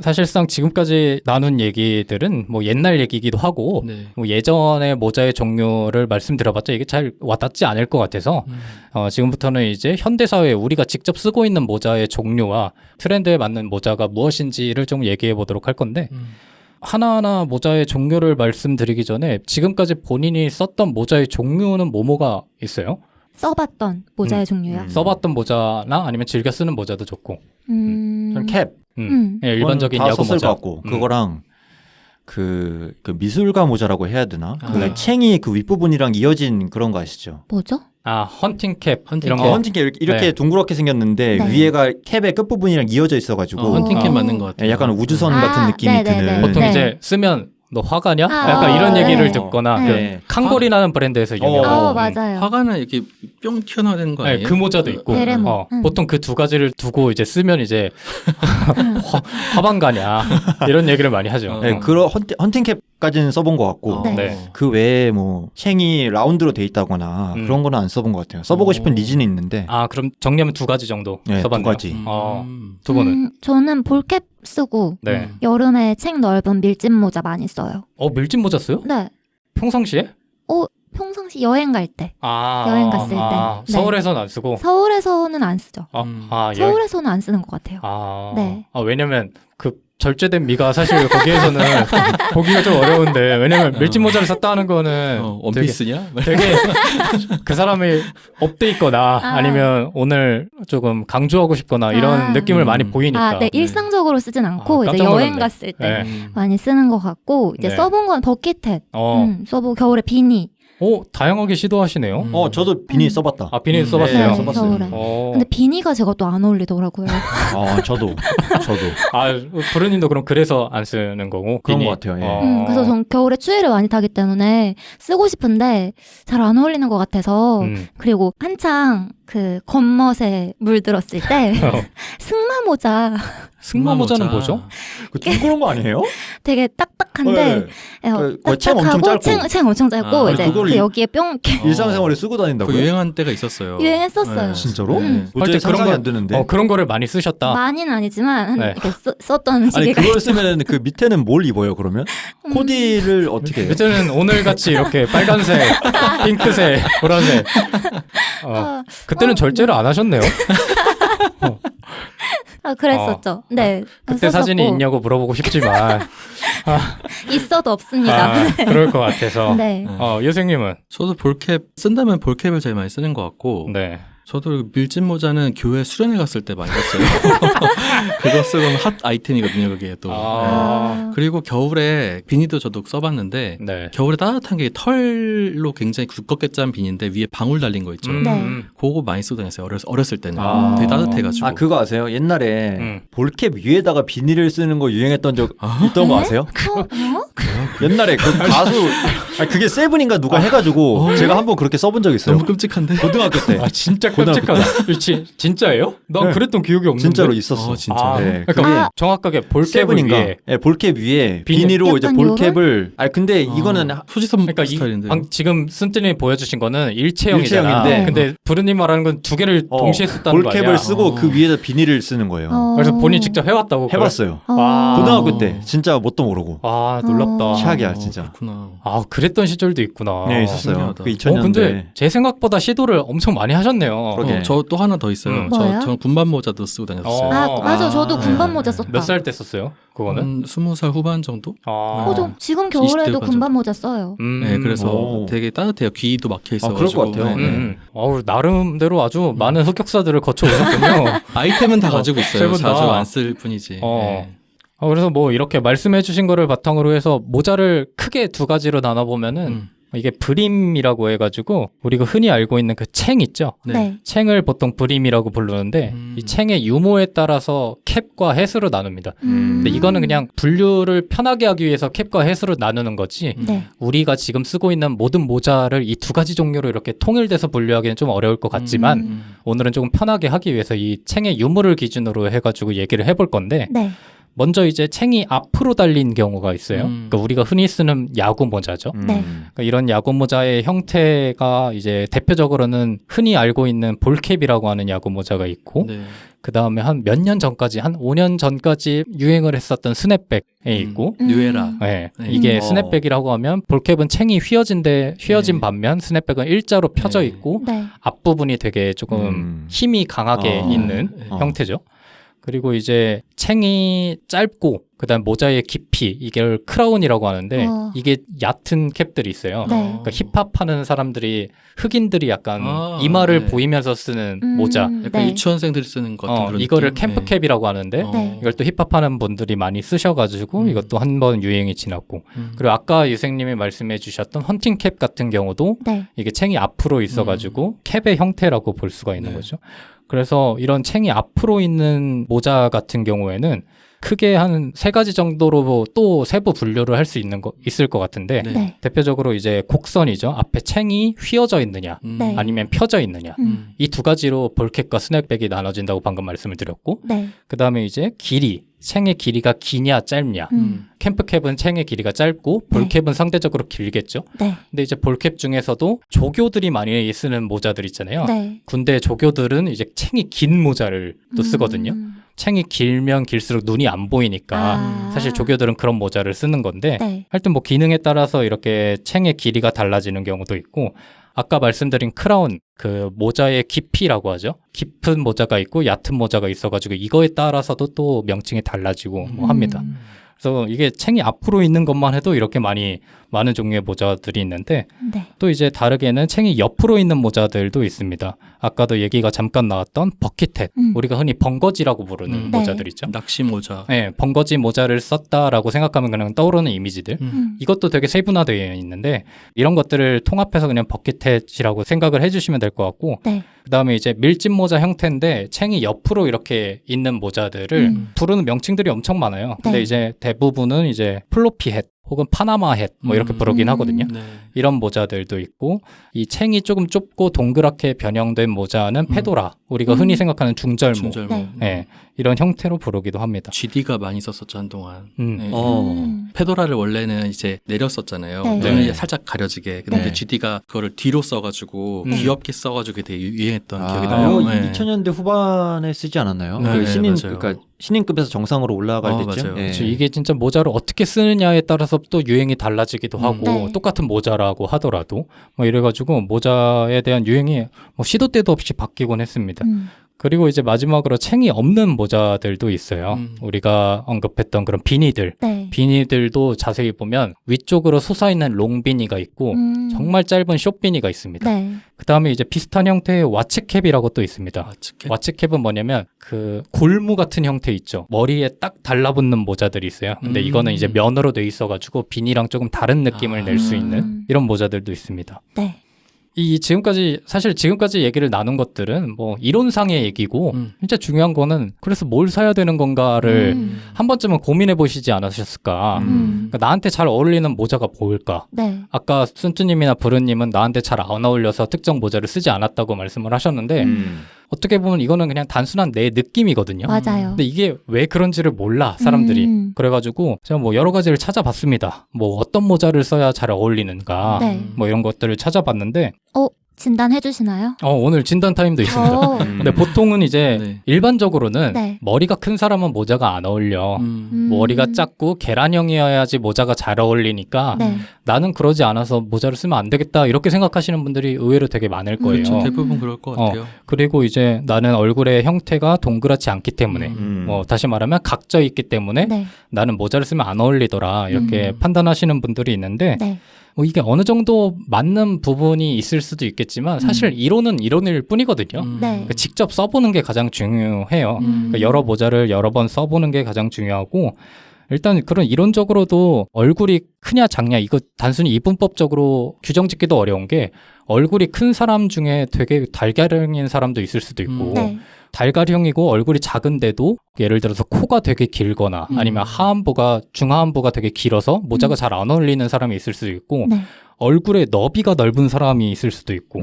사실상 지금까지 나눈 얘기들은 뭐 옛날 얘기이기도 하고 네. 뭐 예전의 모자의 종류를 말씀드려봤자 이게 잘 와닿지 않을 것 같아서 지금부터는 이제 현대사회에 우리가 직접 쓰고 있는 모자의 종류와 트렌드에 맞는 모자가 무엇인지를 좀 얘기해 보도록 할 건데 하나하나 모자의 종류를 말씀드리기 전에 지금까지 본인이 썼던 모자의 종류는 뭐가 있어요? 써봤던 모자의 종류요. 써봤던 모자나 아니면 즐겨 쓰는 모자도 좋고 저는 캡. 예, 일반적인 다 야구 썼을 모자 것 같고 그거랑 그 미술가 모자라고 해야 되나? 그 네. 챙이 그 윗부분이랑 이어진 그런 거 아시죠? 뭐죠? 아 헌팅캡 헌팅 이런 캡. 거 헌팅캡 이렇게 네. 둥그렇게 생겼는데 네. 위에가 캡의 끝부분이랑 이어져 있어가지고 헌팅캡 아. 맞는 것 같아요. 예, 약간 우주선 아, 같은 느낌이 네네네. 드는 보통 네. 이제 쓰면 너 화가냐? 아, 약간 이런 네. 얘기를 듣거나 네. 그 칸골이라는 브랜드에서 유명한 맞아요. 화가는 이렇게 뿅 튀어나오는 거 아니에요? 그 모자도 있고 베레모. 보통 그 두 가지를 두고 이제 쓰면 이제 화방가냐 이런 얘기를 많이 하죠. 네, 그런 헌팅캡까지는 써본 것 같고 네. 네. 그 외에 뭐 챙이 라운드로 돼 있다거나 그런 거는 안 써본 것 같아요. 써보고 싶은 니즈는 있는데 아 그럼 정리하면 두 가지 정도 네, 써봤네요. 두 가지. 두 분은? 저는 볼캡 쓰고 네. 여름에 책 넓은 밀짚 모자 많이 써요. 밀짚 모자 써요? 네. 평상시에? 평상시 여행 갈 때. 여행 갔을 때. 네. 서울에서는 안 쓰고. 서울에서는 안 쓰죠. 여행. 서울에서는 안 쓰는 것 같아요. 네. 왜냐면 그 절제된 미가 사실 거기에서는 보기가 좀 어려운데 왜냐면 밀짚 모자를 썼다 하는 거는 원피스냐? 되게 그 사람이 업돼 있거나 아니면 오늘 조금 강조하고 싶거나 이런 느낌을 많이 보이니까. 네. 일상적으로 쓰진 않고 이제 깜짝 여행 놀랐네. 갔을 때 네. 많이 쓰는 것 같고 이제 네. 써본 건 버킷햇. 써보고 겨울에 비니. 다양하게 시도하시네요. 저도 비니 써봤다. 비니 써봤어요. 네, 써봤어요. 겨울에. 근데 비니가 제가 또 안 어울리더라고요. 저도. 부르님도 그럼 그래서 안 쓰는 거고 그런 비니. 것 같아요. 예. 그래서 전 겨울에 추위를 많이 타기 때문에 쓰고 싶은데 잘 안 어울리는 것 같아서 그리고 한창 그 겉멋에 물들었을 때 승마 모자 승마 모자는 뭐죠? 그 둥그런 거 아니에요? 되게 딱딱한데 챙 엄청 짧고. 챙 엄청 짧고 이제 그걸 그 여기에 뿅 이렇게 일상생활에 쓰고 다닌다고요? 그 유행한 때가 있었어요. 유행했었어요. 진짜로? 할 도저히 때 상상이 안 되는데. 그런 거를 많이 쓰셨다. 많이는 아니지만 네. 이렇게 썼던 아니 시기가 그걸 쓰면 그 밑에는 뭘 입어요 그러면? 코디를 어떻게 해요? 밑에는 오늘 같이 이렇게 빨간색, 핑크색, 보라색. 그때는 절제를 안 하셨네요. 그랬었죠. 네. 그때 사진이 썼었고. 있냐고 물어보고 싶지만 있어도 없습니다. 그럴 것 같아서. 네. 여생님은? 저도 볼캡 쓴다면 볼캡을 제일 많이 쓰는 것 같고 네. 저도 밀짚 모자는 교회 수련회 갔을 때 많이 썼어요. 그거 쓰면 핫 아이템이거든요, 그게 또. 네. 그리고 겨울에 비니도 저도 써봤는데 네. 겨울에 따뜻한 게 털로 굉장히 두껍게 짠 비니인데 위에 방울 달린 거 있죠. 네. 그거 많이 쓰고 다녔어요. 어렸을 때는 아. 되게 따뜻해가지고. 그거 아세요? 옛날에 볼캡 위에다가 비닐을 쓰는 거 유행했던 적 있던 거 아세요? 옛날에 그 가수 그게 세븐인가 누가 해가지고 제가 한번 그렇게 써본 적 있어요. 너무 끔찍한데. 고등학교 때. 진짜 고등학교 끔찍하다. 진짜예요? 난 네. 그랬던 기억이 없는데. 진짜로 있었어. 진짜. 네, 그러니까 정확하게 볼캡을 세븐인가? 위해. 네, 볼캡 위에 비닐. 비니로 이제 약간 볼캡을. 근데 이거는 소지섭 그러니까 스타일인데. 지금 쓴뜨님이 보여주신 거는 일체형이잖아. 일체형인데. 근데 부르님 말하는 건 두 개를 동시에 썼다는 거 아니야? 볼캡을 쓰고 그 위에다 비닐을 쓰는 거예요. 그래서 본인 직접 해왔다고. 해봤어요. 아. 고등학교 때 진짜 뭣도 모르고. 놀랍다. 최악이야 진짜. 그렇구나. 그랬던 시절도 있구나. 네 있었어요. 신기하다. 그 2000년대. 근데 제 생각보다 시도를 엄청 많이 하셨네요. 그러게. 저 또 하나 더 있어요. 뭐예요? 저 군밤 모자도 쓰고 다녔어요. 맞아. 저도 군밤 모자 썼다. 몇 살 때 썼어요? 그거는? 한 20살 후반 정도? 저 지금 겨울에도 20대 후반 군밤 모자 써요. 네, 그래서 오. 되게 따뜻해요. 귀도 막혀 있어가지고. 그럴 것 같아요. 네. 나름대로 아주 많은 흑역사들을 거쳐 오셨군요. 아이템은 다 가지고 있어요. 세분 다. 자주 안 쓸 뿐이지. 네. 그래서 뭐 이렇게 말씀해주신 거를 바탕으로 해서 모자를 크게 두 가지로 나눠보면은 이게 브림이라고 해가지고 우리가 흔히 알고 있는 그 챙 있죠. 네. 챙을 보통 브림이라고 부르는데 이 챙의 유모에 따라서 캡과 햇으로 나눕니다. 근데 이거는 그냥 분류를 편하게 하기 위해서 캡과 햇으로 나누는 거지. 네. 우리가 지금 쓰고 있는 모든 모자를 이 두 가지 종류로 이렇게 통일돼서 분류하기는 좀 어려울 것 같지만 오늘은 조금 편하게 하기 위해서 이 챙의 유무를 기준으로 해가지고 얘기를 해볼 건데 네. 먼저 이제 챙이 앞으로 달린 경우가 있어요. 그러니까 우리가 흔히 쓰는 야구 모자죠. 네. 그러니까 이런 야구 모자의 형태가 이제 대표적으로는 흔히 알고 있는 볼캡이라고 하는 야구 모자가 있고 네. 그 다음에 한 몇 년 전까지 한 5년 전까지 유행을 했었던 스냅백에 있고 뉴에라. 네. 네. 이게 스냅백이라고 하면 볼캡은 챙이 휘어진 반면 스냅백은 일자로 펴져 있고 네. 앞부분이 되게 조금 힘이 강하게 있는 형태죠. 그리고 이제 챙이 짧고 그다음 모자의 깊이 이걸 크라운이라고 하는데 이게 얕은 캡들이 있어요. 네. 그러니까 힙합하는 사람들이 흑인들이 약간 아, 이마를 네. 보이면서 쓰는 모자. 약간 네. 유치원생들이 쓰는 것 같은 그런 이거를 느낌? 캠프캡이라고 하는데 네. 이걸 또 힙합하는 분들이 많이 쓰셔가지고 이것도 한 번 유행이 지났고 그리고 아까 유생님이 말씀해 주셨던 헌팅캡 같은 경우도 네. 이게 챙이 앞으로 있어가지고 캡의 형태라고 볼 수가 있는 네. 거죠. 그래서 이런 챙이 앞으로 있는 모자 같은 경우에는 크게 한 세 가지 정도로 또 세부 분류를 할 수 있을 것 같은데 네. 네. 대표적으로 이제 곡선이죠. 앞에 챙이 휘어져 있느냐 네. 아니면 펴져 있느냐 이 두 가지로 볼캡과 스냅백이 나눠진다고 방금 말씀을 드렸고 네. 그 다음에 이제 길이 챙의 길이가 기냐 짧냐 캠프캡은 챙의 길이가 짧고 볼캡은 상대적으로 길겠죠. 네. 근데 이제 볼캡 중에서도 조교들이 많이 쓰는 모자들 있잖아요. 네. 군대 조교들은 이제 챙이 긴 모자를 또 쓰거든요. 챙이 길면 길수록 눈이 안 보이니까 사실 조교들은 그런 모자를 쓰는 건데 네. 하여튼 뭐 기능에 따라서 이렇게 챙의 길이가 달라지는 경우도 있고 아까 말씀드린 크라운 그 모자의 깊이라고 하죠. 깊은 모자가 있고 얕은 모자가 있어가지고 이거에 따라서도 또 명칭이 달라지고 뭐 합니다. 그래서 이게 챙이 앞으로 있는 것만 해도 이렇게 많은 종류의 모자들이 있는데 네. 또 이제 다르게는 챙이 옆으로 있는 모자들도 있습니다. 아까도 얘기가 잠깐 나왔던 버킷햇, 우리가 흔히 벙거지라고 부르는 네. 모자들 있죠. 낚시 모자. 네, 벙거지 모자를 썼다라고 생각하면 그냥 떠오르는 이미지들. 이것도 되게 세분화되어 있는데 이런 것들을 통합해서 그냥 버킷햇이라고 생각을 해주시면 될 것 같고 네. 그다음에 이제 밀짚 모자 형태인데 챙이 옆으로 이렇게 있는 모자들을 부르는 명칭들이 엄청 많아요. 근데 네. 이제 대부분은 이제 플로피 햇 혹은 파나마 햇 뭐 이렇게 부르긴 하거든요. 네. 이런 모자들도 있고 이 챙이 조금 좁고 동그랗게 변형된 모자는 페도라 우리가 흔히 생각하는 중절모 중절모. 네. 네, 이런 형태로 부르기도 합니다. GD가 많이 썼었죠 한동안. 네. 어. 페도라를 원래는 이제 내렸었잖아요. 네. 눈이 네. 살짝 가려지게. 근데 네. GD가 그거를 뒤로 써가지고 귀엽게 써가지고 되게 유행했던 기억이 이거 나요. 네. 2000년대 후반에 쓰지 않았나요? 네, 그 신인 맞아요. 그러니까 신인급에서 정상으로 올라갈 때쯤. 맞아요. 예. 그렇죠. 이게 진짜 모자를 어떻게 쓰느냐에 따라서 또 유행이 달라지기도 하고 네. 똑같은 모자라고 하더라도 뭐 이래가지고 모자에 대한 유행이 뭐 시도 때도 없이 바뀌곤 했습니다. 그리고 이제 마지막으로 챙이 없는 모자들도 있어요. 우리가 언급했던 그런 비니들. 네. 비니들도 자세히 보면 위쪽으로 솟아있는 롱 비니가 있고 정말 짧은 숏 비니가 있습니다. 네. 그 다음에 이제 비슷한 형태의 와츠캡이라고 또 있습니다. 와츠캡은 뭐냐면 그 골무 같은 형태 있죠. 머리에 딱 달라붙는 모자들이 있어요. 근데 이거는 이제 면으로 돼 있어가지고 비니랑 조금 다른 느낌을 낼 수 있는 이런 모자들도 있습니다. 네. 지금까지 얘기를 나눈 것들은 뭐 이론상의 얘기고 진짜 중요한 거는 그래서 뭘 사야 되는 건가를 한 번쯤은 고민해 보시지 않으셨을까. 그러니까 나한테 잘 어울리는 모자가 뭘까. 네. 아까 순쭈님이나 부르님은 나한테 잘 안 어울려서 특정 모자를 쓰지 않았다고 말씀을 하셨는데 어떻게 보면 이거는 그냥 단순한 내 느낌이거든요. 맞아요. 근데 이게 왜 그런지를 몰라 사람들이. 그래가지고 제가 뭐 여러 가지를 찾아봤습니다. 뭐 어떤 모자를 써야 잘 어울리는가 네. 뭐 이런 것들을 찾아봤는데 진단해 주시나요? 오늘 진단 타임도 있습니다. 근데 보통은 이제 일반적으로는 네. 머리가 큰 사람은 모자가 안 어울려. 머리가 작고 계란형이어야지 모자가 잘 어울리니까 네. 나는 그러지 않아서 모자를 쓰면 안 되겠다 이렇게 생각하시는 분들이 의외로 되게 많을 거예요. 그렇죠. 대부분 그럴 것 같아요. 그리고 이제 나는 얼굴의 형태가 동그랗지 않기 때문에 다시 말하면 각져 있기 때문에 네. 나는 모자를 쓰면 안 어울리더라 이렇게 판단하시는 분들이 있는데 네. 이게 어느 정도 맞는 부분이 있을 수도 있겠지만 사실 이론은 이론일 뿐이거든요. 네. 그러니까 직접 써보는 게 가장 중요해요. 그러니까 여러 모자를 여러 번 써보는 게 가장 중요하고 일단 그런 이론적으로도 얼굴이 크냐 작냐 이거 단순히 이분법적으로 규정짓기도 어려운 게 얼굴이 큰 사람 중에 되게 달걀형인 사람도 있을 수도 있고 네. 달걀형이고 얼굴이 작은데도 예를 들어서 코가 되게 길거나 아니면 중하안부가 되게 길어서 모자가 잘 안 어울리는 사람이 있을 수도 있고 네. 얼굴에 너비가 넓은 사람이 있을 수도 있고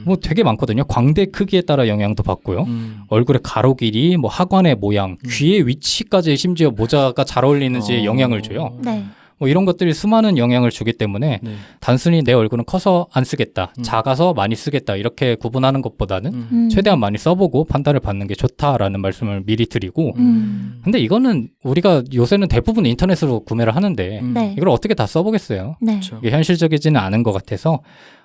뭐 되게 많거든요. 광대 크기에 따라 영향도 받고요. 얼굴의 가로 길이, 뭐 하관의 모양, 귀의 위치까지 심지어 모자가 잘 어울리는지에 영향을 줘요. 네. 뭐 이런 것들이 수많은 영향을 주기 때문에 단순히 내 얼굴은 커서 안 쓰겠다, 작아서 많이 쓰겠다 이렇게 구분하는 것보다는 최대한 많이 써보고 판단을 받는 게 좋다라는 말씀을 미리 드리고 근데 이거는 우리가 요새는 대부분 인터넷으로 구매를 하는데 네. 이걸 어떻게 다 써보겠어요. 네. 이게 현실적이지는 않은 것 같아서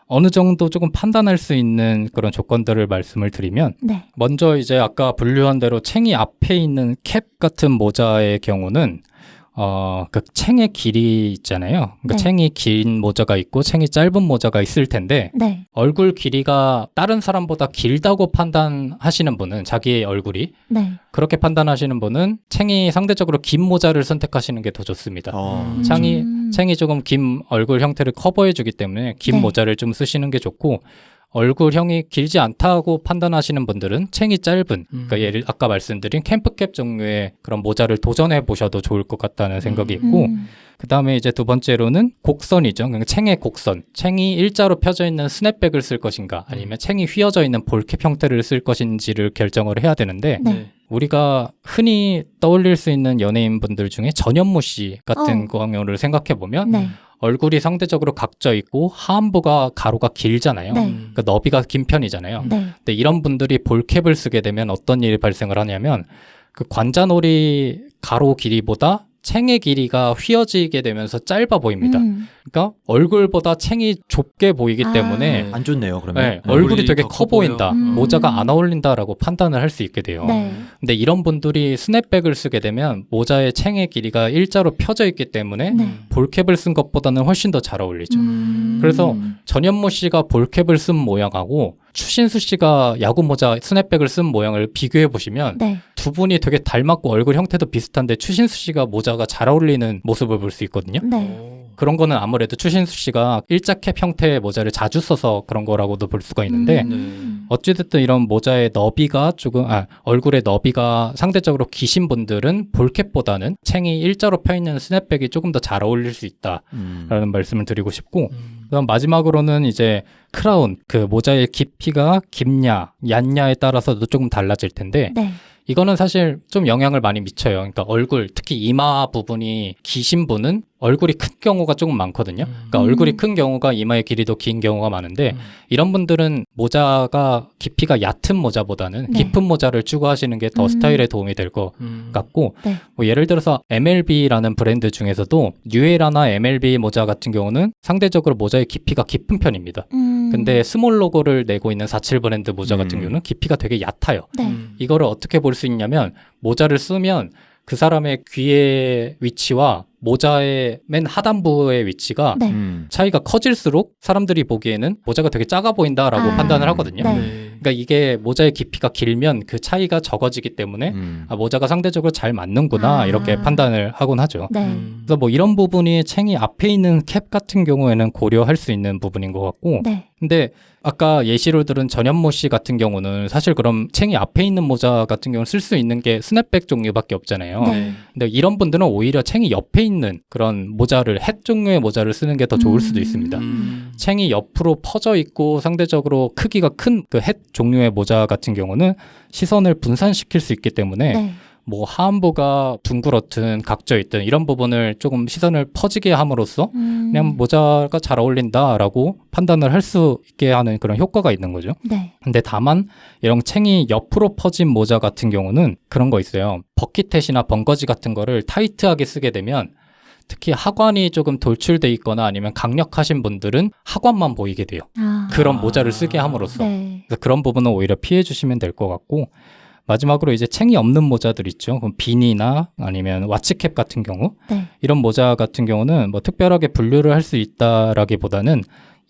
어느 정도 조금 판단할 수 있는 그런 조건들을 말씀을 드리면 네. 먼저 이제 아까 분류한 대로 챙이 앞에 있는 캡 같은 모자의 경우는 그 챙의 길이 있잖아요. 그러니까 네. 챙이 긴 모자가 있고 챙이 짧은 모자가 있을 텐데 네. 얼굴 길이가 다른 사람보다 길다고 판단하시는 분은 자기의 얼굴이 네. 그렇게 판단하시는 분은 챙이 상대적으로 긴 모자를 선택하시는 게 더 좋습니다. 챙이 조금 긴 얼굴 형태를 커버해주기 때문에 긴 네. 모자를 좀 쓰시는 게 좋고 얼굴형이 길지 않다고 판단하시는 분들은 챙이 짧은 그러니까 아까 말씀드린 캠프캡 종류의 그런 모자를 도전해 보셔도 좋을 것 같다는 생각이 있고 그 다음에 이제 두 번째로는 곡선이죠. 그러니까 챙의 곡선. 챙이 일자로 펴져 있는 스냅백을 쓸 것인가 아니면 챙이 휘어져 있는 볼캡 형태를 쓸 것인지를 결정을 해야 되는데 네. 우리가 흔히 떠올릴 수 있는 연예인분들 중에 전현무 씨 같은 경우를 생각해 보면 네. 얼굴이 상대적으로 각져 있고 하안부가 가로가 길잖아요. 네. 그러니까 너비가 긴 편이잖아요. 네. 근데 이런 분들이 볼캡을 쓰게 되면 어떤 일이 발생을 하냐면 그 관자놀이 가로 길이보다 챙의 길이가 휘어지게 되면서 짧아 보입니다. 그러니까 얼굴보다 챙이 좁게 보이기 때문에 안 좋네요. 그러면 네, 얼굴이 되게 커 보인다. 보여요. 모자가 안 어울린다라고 판단을 할 수 있게 돼요. 네. 근데 이런 분들이 스냅백을 쓰게 되면 모자의 챙의 길이가 일자로 펴져 있기 때문에 네. 볼캡을 쓴 것보다는 훨씬 더 잘 어울리죠. 그래서 전현무 씨가 볼캡을 쓴 모양하고 추신수 씨가 야구 모자 스냅백을 쓴 모양을 비교해 보시면 네. 두 분이 되게 닮았고 얼굴 형태도 비슷한데 추신수 씨가 모자가 잘 어울리는 모습을 볼 수 있거든요. 네. 그런 거는 아무래도 추신수 씨가 일자캡 형태의 모자를 자주 써서 그런 거라고도 볼 수가 있는데 어찌됐든 이런 모자의 너비가 얼굴의 너비가 상대적으로 기신 분들은 볼캡보다는 챙이 일자로 펴있는 스냅백이 조금 더 잘 어울릴 수 있다라는 말씀을 드리고 싶고 그다음 마지막으로는 이제 크라운, 그 모자의 깊이가 깊냐 얕냐에 따라서도 조금 달라질 텐데 네. 이거는 사실 좀 영향을 많이 미쳐요. 그러니까 얼굴, 특히 이마 부분이 기신 분은 얼굴이 큰 경우가 조금 많거든요. 그러니까 얼굴이 큰 경우가 이마의 길이도 긴 경우가 많은데 이런 분들은 모자가 깊이가 얕은 모자보다는 네. 깊은 모자를 추구하시는 게 더 스타일에 도움이 될 것 같고 네. 뭐 예를 들어서 MLB라는 브랜드 중에서도 뉴에라나 MLB 모자 같은 경우는 상대적으로 모자의 깊이가 깊은 편입니다. 근데 스몰 로고를 내고 있는 47 브랜드 모자 같은 경우는 깊이가 되게 얕아요. 네. 이거를 어떻게 볼 수 있냐면 모자를 쓰면 그 사람의 귀의 위치와 모자의 맨 하단부의 위치가 네. 차이가 커질수록 사람들이 보기에는 모자가 되게 작아 보인다라고 판단을 하거든요. 네. 그러니까 이게 모자의 깊이가 길면 그 차이가 적어지기 때문에 아, 모자가 상대적으로 잘 맞는구나 이렇게 판단을 하곤 하죠. 네. 그래서 뭐 이런 부분이 챙이 앞에 있는 캡 같은 경우에는 고려할 수 있는 부분인 것 같고 네. 근데 아까 예시로 들은 전현무 씨 같은 경우는 사실 그럼 챙이 앞에 있는 모자 같은 경우는 쓸 수 있는 게 스냅백 종류밖에 없잖아요. 네. 근데 이런 분들은 오히려 챙이 옆에 있는 그런 모자를 햇 종류의 모자를 쓰는 게 더 좋을 수도 있습니다. 챙이 옆으로 퍼져 있고 상대적으로 크기가 큰 그 햇 종류의 모자 같은 경우는 시선을 분산시킬 수 있기 때문에 네. 뭐 하안부가 둥그렇든 각져 있든 이런 부분을 조금 시선을 퍼지게 함으로써 그냥 모자가 잘 어울린다라고 판단을 할 수 있게 하는 그런 효과가 있는 거죠. 네. 근데 다만 이런 챙이 옆으로 퍼진 모자 같은 경우는 그런 거 있어요. 버킷햇이나 번거지 같은 거를 타이트하게 쓰게 되면 특히 하관이 조금 돌출돼 있거나 아니면 강력하신 분들은 하관만 보이게 돼요. 그런 모자를 쓰게 함으로써. 네. 그래서 그런 부분은 오히려 피해 주시면 될 것 같고 마지막으로 이제 챙이 없는 모자들 있죠. 그럼 비니나 아니면 와치캡 같은 경우 네. 이런 모자 같은 경우는 뭐 특별하게 분류를 할 수 있다라기보다는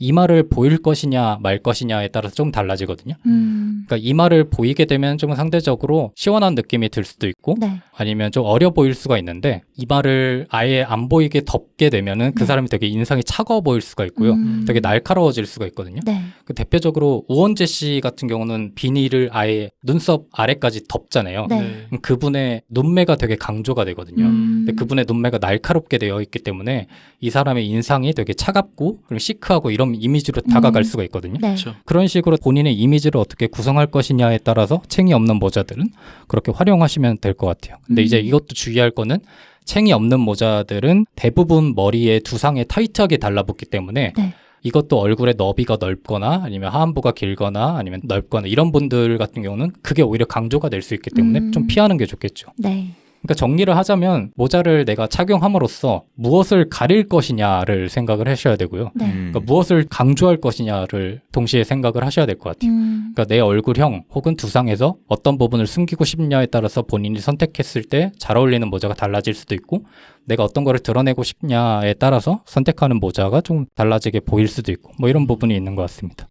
이마를 보일 것이냐 말 것이냐에 따라서 좀 달라지거든요. 그러니까 이마를 보이게 되면 좀 상대적으로 시원한 느낌이 들 수도 있고 네. 아니면 좀 어려 보일 수가 있는데 이마를 아예 안 보이게 덮게 되면은 그 네. 사람이 되게 인상이 차가워 보일 수가 있고요. 되게 날카로워질 수가 있거든요. 네. 그 대표적으로 우원재 씨 같은 경우는 비니를 아예 눈썹 아래까지 덮잖아요. 네. 그럼 그분의 눈매가 되게 강조가 되거든요. 근데 그분의 눈매가 날카롭게 되어 있기 때문에 이 사람의 인상이 되게 차갑고 그리고 시크하고 이런 이미지로 다가갈 수가 있거든요. 네. 그렇죠. 그런 식으로 본인의 이미지를 어떻게 구성할 것이냐에 따라서 챙이 없는 모자들은 그렇게 활용하시면 될 것 같아요. 근데 이제 이것도 주의할 거는 챙이 없는 모자들은 대부분 머리에 두상에 타이트하게 달라붙기 때문에 네. 이것도 얼굴의 너비가 넓거나 아니면 하안부가 길거나 아니면 넓거나 이런 분들 같은 경우는 그게 오히려 강조가 될 수 있기 때문에 좀 피하는 게 좋겠죠. 네. 그러니까 정리를 하자면 모자를 내가 착용함으로써 무엇을 가릴 것이냐를 생각을 하셔야 되고요. 네. 그러니까 무엇을 강조할 것이냐를 동시에 생각을 하셔야 될 것 같아요. 그러니까 내 얼굴형 혹은 두상에서 어떤 부분을 숨기고 싶냐에 따라서 본인이 선택했을 때 잘 어울리는 모자가 달라질 수도 있고 내가 어떤 거를 드러내고 싶냐에 따라서 선택하는 모자가 좀 달라지게 보일 수도 있고 뭐 이런 부분이 있는 것 같습니다.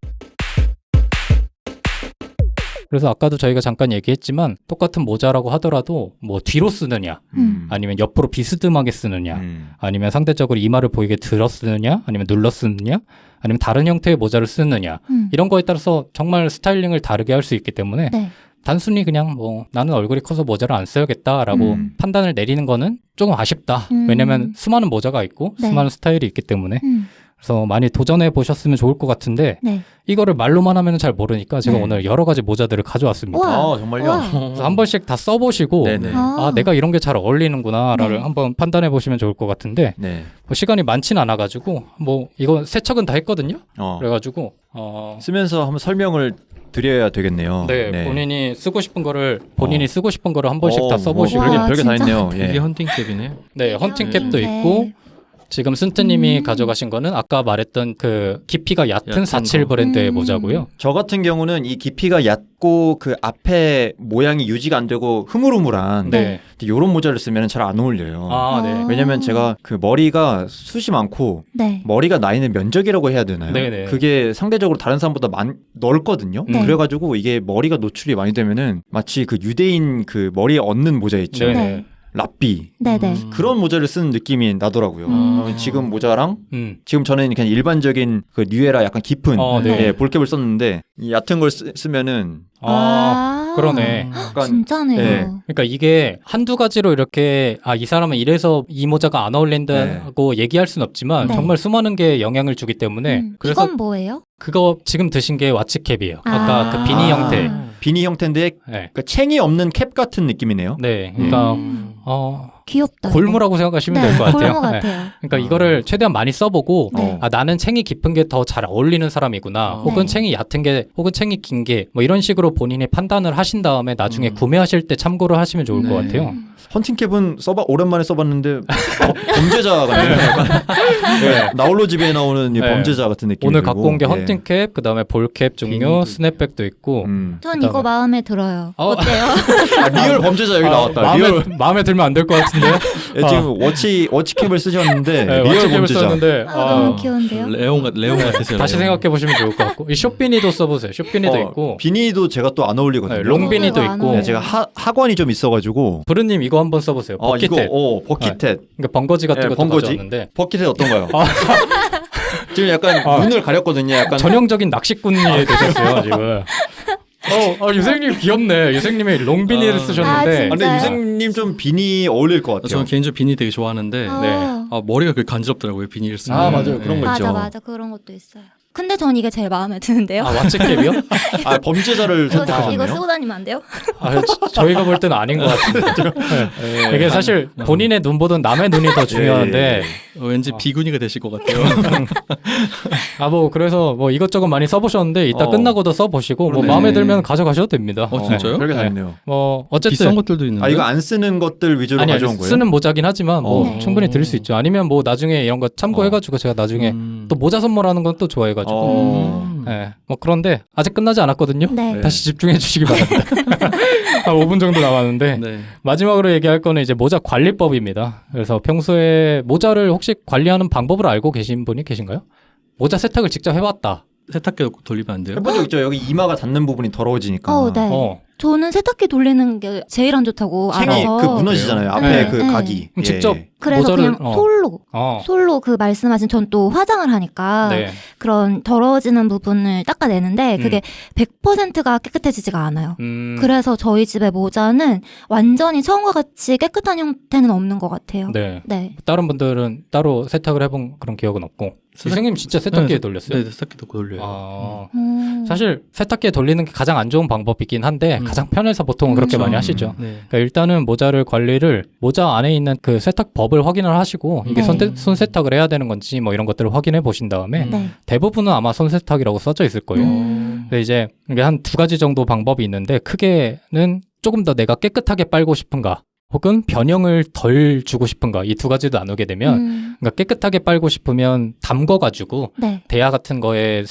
그래서 아까도 저희가 잠깐 얘기했지만 똑같은 모자라고 하더라도 뭐 뒤로 쓰느냐 아니면 옆으로 비스듬하게 쓰느냐 아니면 상대적으로 이마를 보이게 들어 쓰느냐 아니면 눌러 쓰느냐 아니면 다른 형태의 모자를 쓰느냐 이런 거에 따라서 정말 스타일링을 다르게 할 수 있기 때문에 네. 단순히 그냥 뭐 나는 얼굴이 커서 모자를 안 써야겠다라고 판단을 내리는 거는 조금 아쉽다. 왜냐면 수많은 모자가 있고 네. 수많은 스타일이 있기 때문에 그래서 많이 도전해 보셨으면 좋을 것 같은데 네. 이거를 말로만 하면 잘 모르니까 제가 네. 오늘 여러 가지 모자들을 가져왔습니다. 우와. 정말요? 우와. 그래서 한 번씩 다 써보시고 네네. 아 내가 이런 게 잘 어울리는구나를 네. 한번 판단해 보시면 좋을 것 같은데 네. 뭐 시간이 많진 않아가지고 뭐 이거 세척은 다 했거든요. 어. 그래가지고 쓰면서 한번 설명을 드려야 되겠네요. 네, 본인이 쓰고 싶은 거를 한 번씩 다 뭐 써보시고 와, 별게 다 진짜? 있네요. 이게 예. 헌팅캡이네. 네 헌팅캡도 네. 있고 지금 순트님이 가져가신 거는 아까 말했던 그 깊이가 얕은 얕은 47 거. 브랜드의 모자고요. 저 같은 경우는 이 깊이가 얕고 그 앞에 모양이 유지가 안 되고 흐물흐물한 네. 이런 모자를 쓰면 잘 안 어울려요. 아, 네. 왜냐면 제가 그 머리가 숱이 많고 네. 머리가 나 있는 면적이라고 해야 되나요? 네네. 그게 상대적으로 다른 사람보다 넓거든요. 네. 그래가지고 이게 머리가 노출이 많이 되면은 마치 그 유대인 그 머리에 얹는 모자 있죠. 네네. 네. 랍비 네네. 그런 모자를 쓰는 느낌이 나더라고요. 지금 모자랑 지금 저는 그냥 일반적인 그 뉴에라 약간 깊은 네. 예, 볼캡을 썼는데 이 얕은 걸 쓰면은 그러네. 약간 진짜네요. 네. 그러니까 이게 한두 가지로 이렇게 이 사람은 이래서 이 모자가 안 어울린다고 얘기할 수는 없지만 네. 정말 수많은 게 영향을 주기 때문에 그래서 이건 뭐예요? 그거 지금 드신 게 와치캡이에요. 아까 그 비니 형태. 비니 형태인데 네. 그 챙이 없는 캡 같은 느낌이네요. 네. 그러니까 귀엽다. 골무라고 생각하시면 네, 될 것 같아요. 골무 네. 같아요. 그러니까 이거를 최대한 많이 써보고 네. 아 나는 챙이 깊은 게 더 잘 어울리는 사람이구나. 혹은 네. 챙이 얕은 게 혹은 챙이 긴 게 뭐 이런 식으로 본인이 판단을 하신 다음에 나중에 구매하실 때 참고를 하시면 좋을 것 네. 같아요. 헌팅캡은 오랜만에 써봤는데 범죄자 같은 네. 나홀로 집에 나오는 이 네. 범죄자 같은 느낌이 오늘 들고. 갖고 온 게 예. 헌팅캡, 그다음에 볼캡 종류, 비니도 스냅백도 있고. 전 이거 마음에 들어요. 어. 어때요? 아, 리얼 범죄자 여기 나왔다. 리얼 마음에 들면 안 될 것 같은데. 예, 지금 워치캡을 쓰셨는데 네, 리얼 워치캡을 범죄자. 썼는데 너무 귀여운데요? 레옹 같으세요. 다시 생각해 보시면 좋을 것 같고 이 쇼비니도 써보세요. 쇼비니도 있고 비니도 제가 또 안 어울리거든요. 네, 롱비니도 이거 안 있고 어울려요. 네, 제가 하관이 좀 있어가지고. 브루님 이거 한번 써보세요. 버킷햇. 버킷햇. 그러니까 번거지 같은 것도 번거지? 가져왔는데 버킷햇 어떤가요? 지금 약간 눈을 가렸거든요. 약간 전형적인 낚시꾼이 되셨어요 지금. 유생님 귀엽네. 유생님이 롱비니를 쓰셨는데 아, 근데 진짜요? 유생님 좀 비니 어울릴 것 같아요. 저는 개인적으로 비니 되게 좋아하는데 네. 머리가 그렇게 간지럽더라고요. 비니를 쓰면. 아, 맞아요. 그런 거 있죠. 맞아 그런 것도 있어요. 근데 전 이게 제일 마음에 드는데요. 왓츠캡이요? 범죄자를 이거 선택하셨네요. 쓰고 다니면 안 돼요? 저희가 볼 때는 아닌 것 같은데. 네. 이게 사실 본인의 눈보다는 남의 눈이 더 중요한데 왠지 비구니가 되실 것 같아요. 그래서 이것저것 많이 써보셨는데 이따 끝나고도 써보시고 그러네. 마음에 들면 가져가셔도 됩니다. 진짜요? 별게 다 네. 있네요. 어쨌든 비싼 것들도 있는데. 이거 안 쓰는 것들 위주로 아니 가져온 거예요? 쓰는 모자긴 하지만 네. 충분히 들을 수 있죠. 아니면 나중에 이런 거 참고해가지고 제가 나중에 또 모자 선물하는 건 또 좋아해가지고 네. 그런데 아직 끝나지 않았거든요. 네. 다시 집중해 주시기 바랍니다. 한 5분 정도 남았는데 네. 마지막으로 얘기할 거는 이제 모자 관리법입니다. 그래서 평소에 모자를 혹시 관리하는 방법을 알고 계신 분이 계신가요? 모자 세탁을 직접 해봤다. 세탁기 놓고 돌리면 안 돼요? 해본 적 있죠. 여기 이마가 닿는 부분이 더러워지니까. 네. 저는 세탁기 돌리는 게 제일 안 좋다고 챙이 알아서. 무너지잖아요. 앞에 네, 그 네. 각이. 그럼 직접 그래서 모자를 그냥 솔로 그 말씀하신 전 또 화장을 하니까 네. 그런 더러워지는 부분을 닦아내는데 그게 100%가 깨끗해지지가 않아요. 그래서 저희 집의 모자는 완전히 처음과 같이 깨끗한 형태는 없는 것 같아요. 네. 네. 다른 분들은 따로 세탁을 해본 그런 기억은 없고. 선생님 진짜 세탁기에 돌렸어요? 네, 세탁기 놓고 돌려요. 사실 세탁기에 돌리는 게 가장 안 좋은 방법이긴 한데 가장 편해서 보통은 그렇게 많이 하시죠. 네. 그러니까 일단은 모자 안에 있는 그 세탁법을 확인을 하시고 이게 네. 손 세탁을 해야 되는 건지 이런 것들을 확인해 보신 다음에 네. 대부분은 아마 손 세탁이라고 써져 있을 거예요. 근데 이제 이게 한 2가지 정도 방법이 있는데 크게는 조금 더 내가 깨끗하게 빨고 싶은가 혹은 변형을 덜 주고 싶은가 이 2가지도 나누게 되면 그러니까 깨끗하게 빨고 싶으면 담궈가지고 네. 대야 같은 거에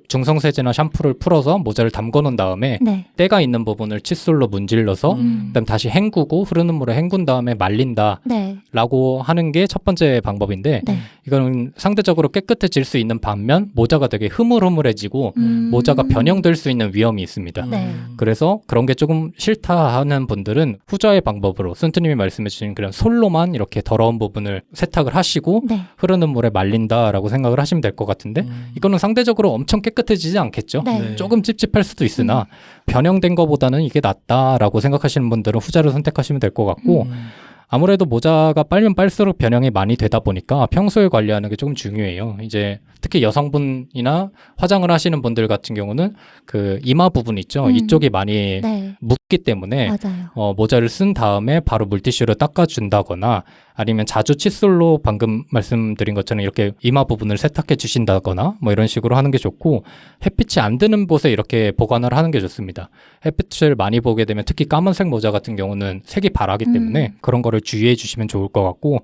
중성세제나 샴푸를 풀어서 모자를 담궈 놓은 다음에 네. 때가 있는 부분을 칫솔로 문질러서 그다음 다시 헹구고 흐르는 물에 헹군 다음에 말린다 네. 라고 하는 게 첫 번째 방법인데 네. 이거는 상대적으로 깨끗해질 수 있는 반면 모자가 되게 흐물흐물해지고 모자가 변형될 수 있는 위험이 있습니다. 네. 그래서 그런 게 조금 싫다 하는 분들은 후자의 방법으로 순트님이 말씀해 주신 그런 솔로만 이렇게 더러운 부분을 세탁을 하시고 네. 흐르는 물에 말린다라고 생각을 하시면 될 것 같은데 이거는 상대적으로 엄청 깨끗해지지 않겠죠? 네. 네. 조금 찝찝할 수도 있으나 변형된 거보다는 이게 낫다라고 생각하시는 분들은 후자를 선택하시면 될 것 같고 아무래도 모자가 빨면 빨수록 변형이 많이 되다 보니까 평소에 관리하는 게 조금 중요해요. 이제 특히 여성분이나 화장을 하시는 분들 같은 경우는 그 이마 부분 있죠. 이쪽이 많이 네. 묻기 때문에 맞아요. 모자를 쓴 다음에 바로 물티슈로 닦아준다거나 아니면 자주 칫솔로 방금 말씀드린 것처럼 이렇게 이마 부분을 세탁해 주신다거나 이런 식으로 하는 게 좋고 햇빛이 안 드는 곳에 이렇게 보관을 하는 게 좋습니다. 햇빛을 많이 보게 되면 특히 까만색 모자 같은 경우는 색이 바라기 때문에 그런 거를 주의해 주시면 좋을 것 같고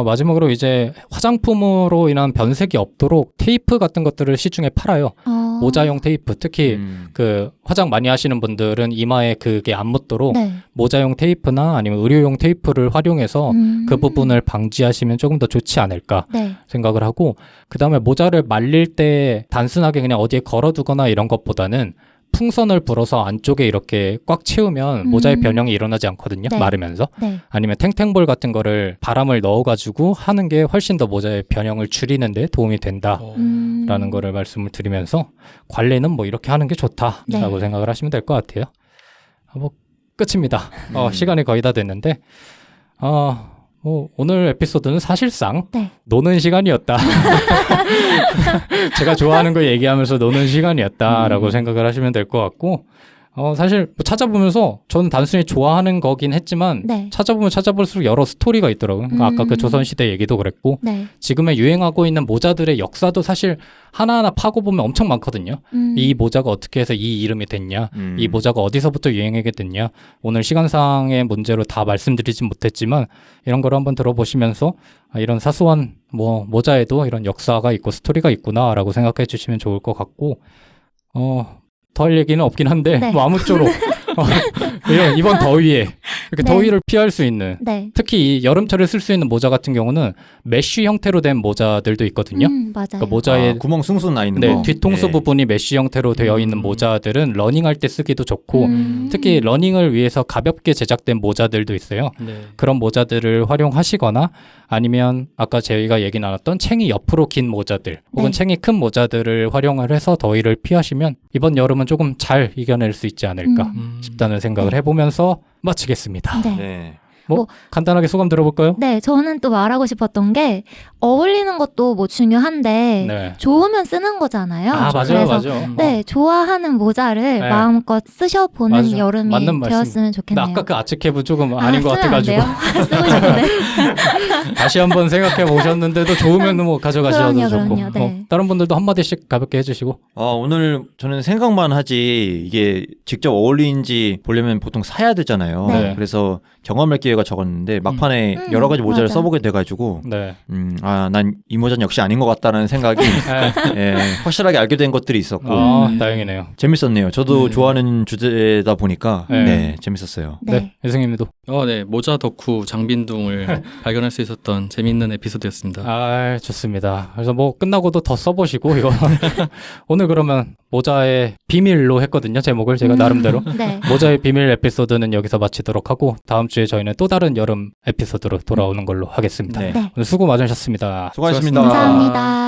마지막으로 이제 화장품으로 인한 변색이 없도록 테이프 같은 것들을 시중에 팔아요. 모자용 테이프 특히 그 화장 많이 하시는 분들은 이마에 그게 안 묻도록 네. 모자용 테이프나 아니면 의료용 테이프를 활용해서 그 부분을 방지하시면 조금 더 좋지 않을까 네. 생각을 하고 그 다음에 모자를 말릴 때 단순하게 그냥 어디에 걸어두거나 이런 것보다는 풍선을 불어서 안쪽에 이렇게 꽉 채우면 모자의 변형이 일어나지 않거든요. 네. 마르면서. 네. 아니면 탱탱볼 같은 거를 바람을 넣어가지고 하는 게 훨씬 더 모자의 변형을 줄이는 데 도움이 된다라는 거를 말씀을 드리면서 관리는 이렇게 하는 게 좋다라고 네. 생각을 하시면 될 것 같아요. 끝입니다. 시간이 거의 다 됐는데 오늘 에피소드는 사실상 네. 노는 시간이었다. 제가 좋아하는 거 얘기하면서 노는 시간이었다라고 생각을 하시면 될 것 같고 사실 뭐 찾아보면서 저는 단순히 좋아하는 거긴 했지만 네. 찾아보면 찾아볼수록 여러 스토리가 있더라고요. 그러니까 아까 그 조선시대 얘기도 그랬고 네. 지금의 유행하고 있는 모자들의 역사도 사실 하나하나 파고 보면 엄청 많거든요. 이 모자가 어떻게 해서 이 이름이 됐냐, 이 모자가 어디서부터 유행하게 됐냐. 오늘 시간상의 문제로 다 말씀드리진 못했지만 이런 걸 한번 들어보시면서 이런 사소한 뭐 모자에도 이런 역사가 있고 스토리가 있구나라고 생각해 주시면 좋을 것 같고 더 할 얘기는 없긴 한데 네. 뭐 아무쪼록 이번 더위에 이렇게 네. 더위를 피할 수 있는 네. 특히 이 여름철에 쓸 수 있는 모자 같은 경우는 메쉬 형태로 된 모자들도 있거든요. 맞아요. 그러니까 모자에 구멍 숭숭 나 있는 네, 거. 뒤통수 예. 부분이 메쉬 형태로 되어 있는 모자들은 러닝할 때 쓰기도 좋고 특히 러닝을 위해서 가볍게 제작된 모자들도 있어요. 네. 그런 모자들을 활용하시거나 아니면 아까 저희가 얘기 나눴던 챙이 옆으로 긴 모자들 혹은 네. 챙이 큰 모자들을 활용을 해서 더위를 피하시면 이번 여름은 조금 잘 이겨낼 수 있지 않을까 싶다는 생각을 해보면서 마치겠습니다. 네. 네. 뭐 간단하게 소감 들어볼까요? 네, 저는 또 말하고 싶었던 게 어울리는 것도 뭐 중요한데 네. 좋으면 쓰는 거잖아요. 아 맞아요, 그래서 맞아요. 네, 좋아하는 모자를 네. 마음껏 쓰셔보는 맞아. 여름이 맞는 말씀. 되었으면 근데 좋겠네요. 아까 그 아츠캡은 조금 아닌 것 쓰면 안 같아가지고 돼요? 쓰고 싶은데. 다시 한번 생각해 보셨는데도 좋으면 뭐 가져가셔도 그럼요, 좋고 그럼요. 네. 다른 분들도 한마디씩 가볍게 해주시고 오늘 저는 생각만 하지 이게 직접 어울리는지 보려면 보통 사야 되잖아요. 네. 그래서 경험할 기회가 적었는데 막판에 여러 가지 모자를 맞아. 써보게 돼가지고 네. 난 이 모자는 역시 아닌 것 같다는 생각이 예, 확실하게 알게 된 것들이 있었고 다행이네요. 재밌었네요. 저도 네. 좋아하는 주제다 보니까 네. 네, 재밌었어요. 네, 유승님도 네. 모자 덕후 장빈둥을 발견할 수 있었던 재미있는 에피소드였습니다. 좋습니다. 그래서 뭐 끝나고도 더 써보시고 이거 오늘 그러면 모자의 비밀로 했거든요. 제목을 제가 나름대로 네. 모자의 비밀 에피소드는 여기서 마치도록 하고 다음 주에 저희는 또 다른 여름 에피소드로 돌아오는 걸로 하겠습니다. 네. 네. 오늘 수고 많으셨습니다. 수고하셨습니다. 감사합니다.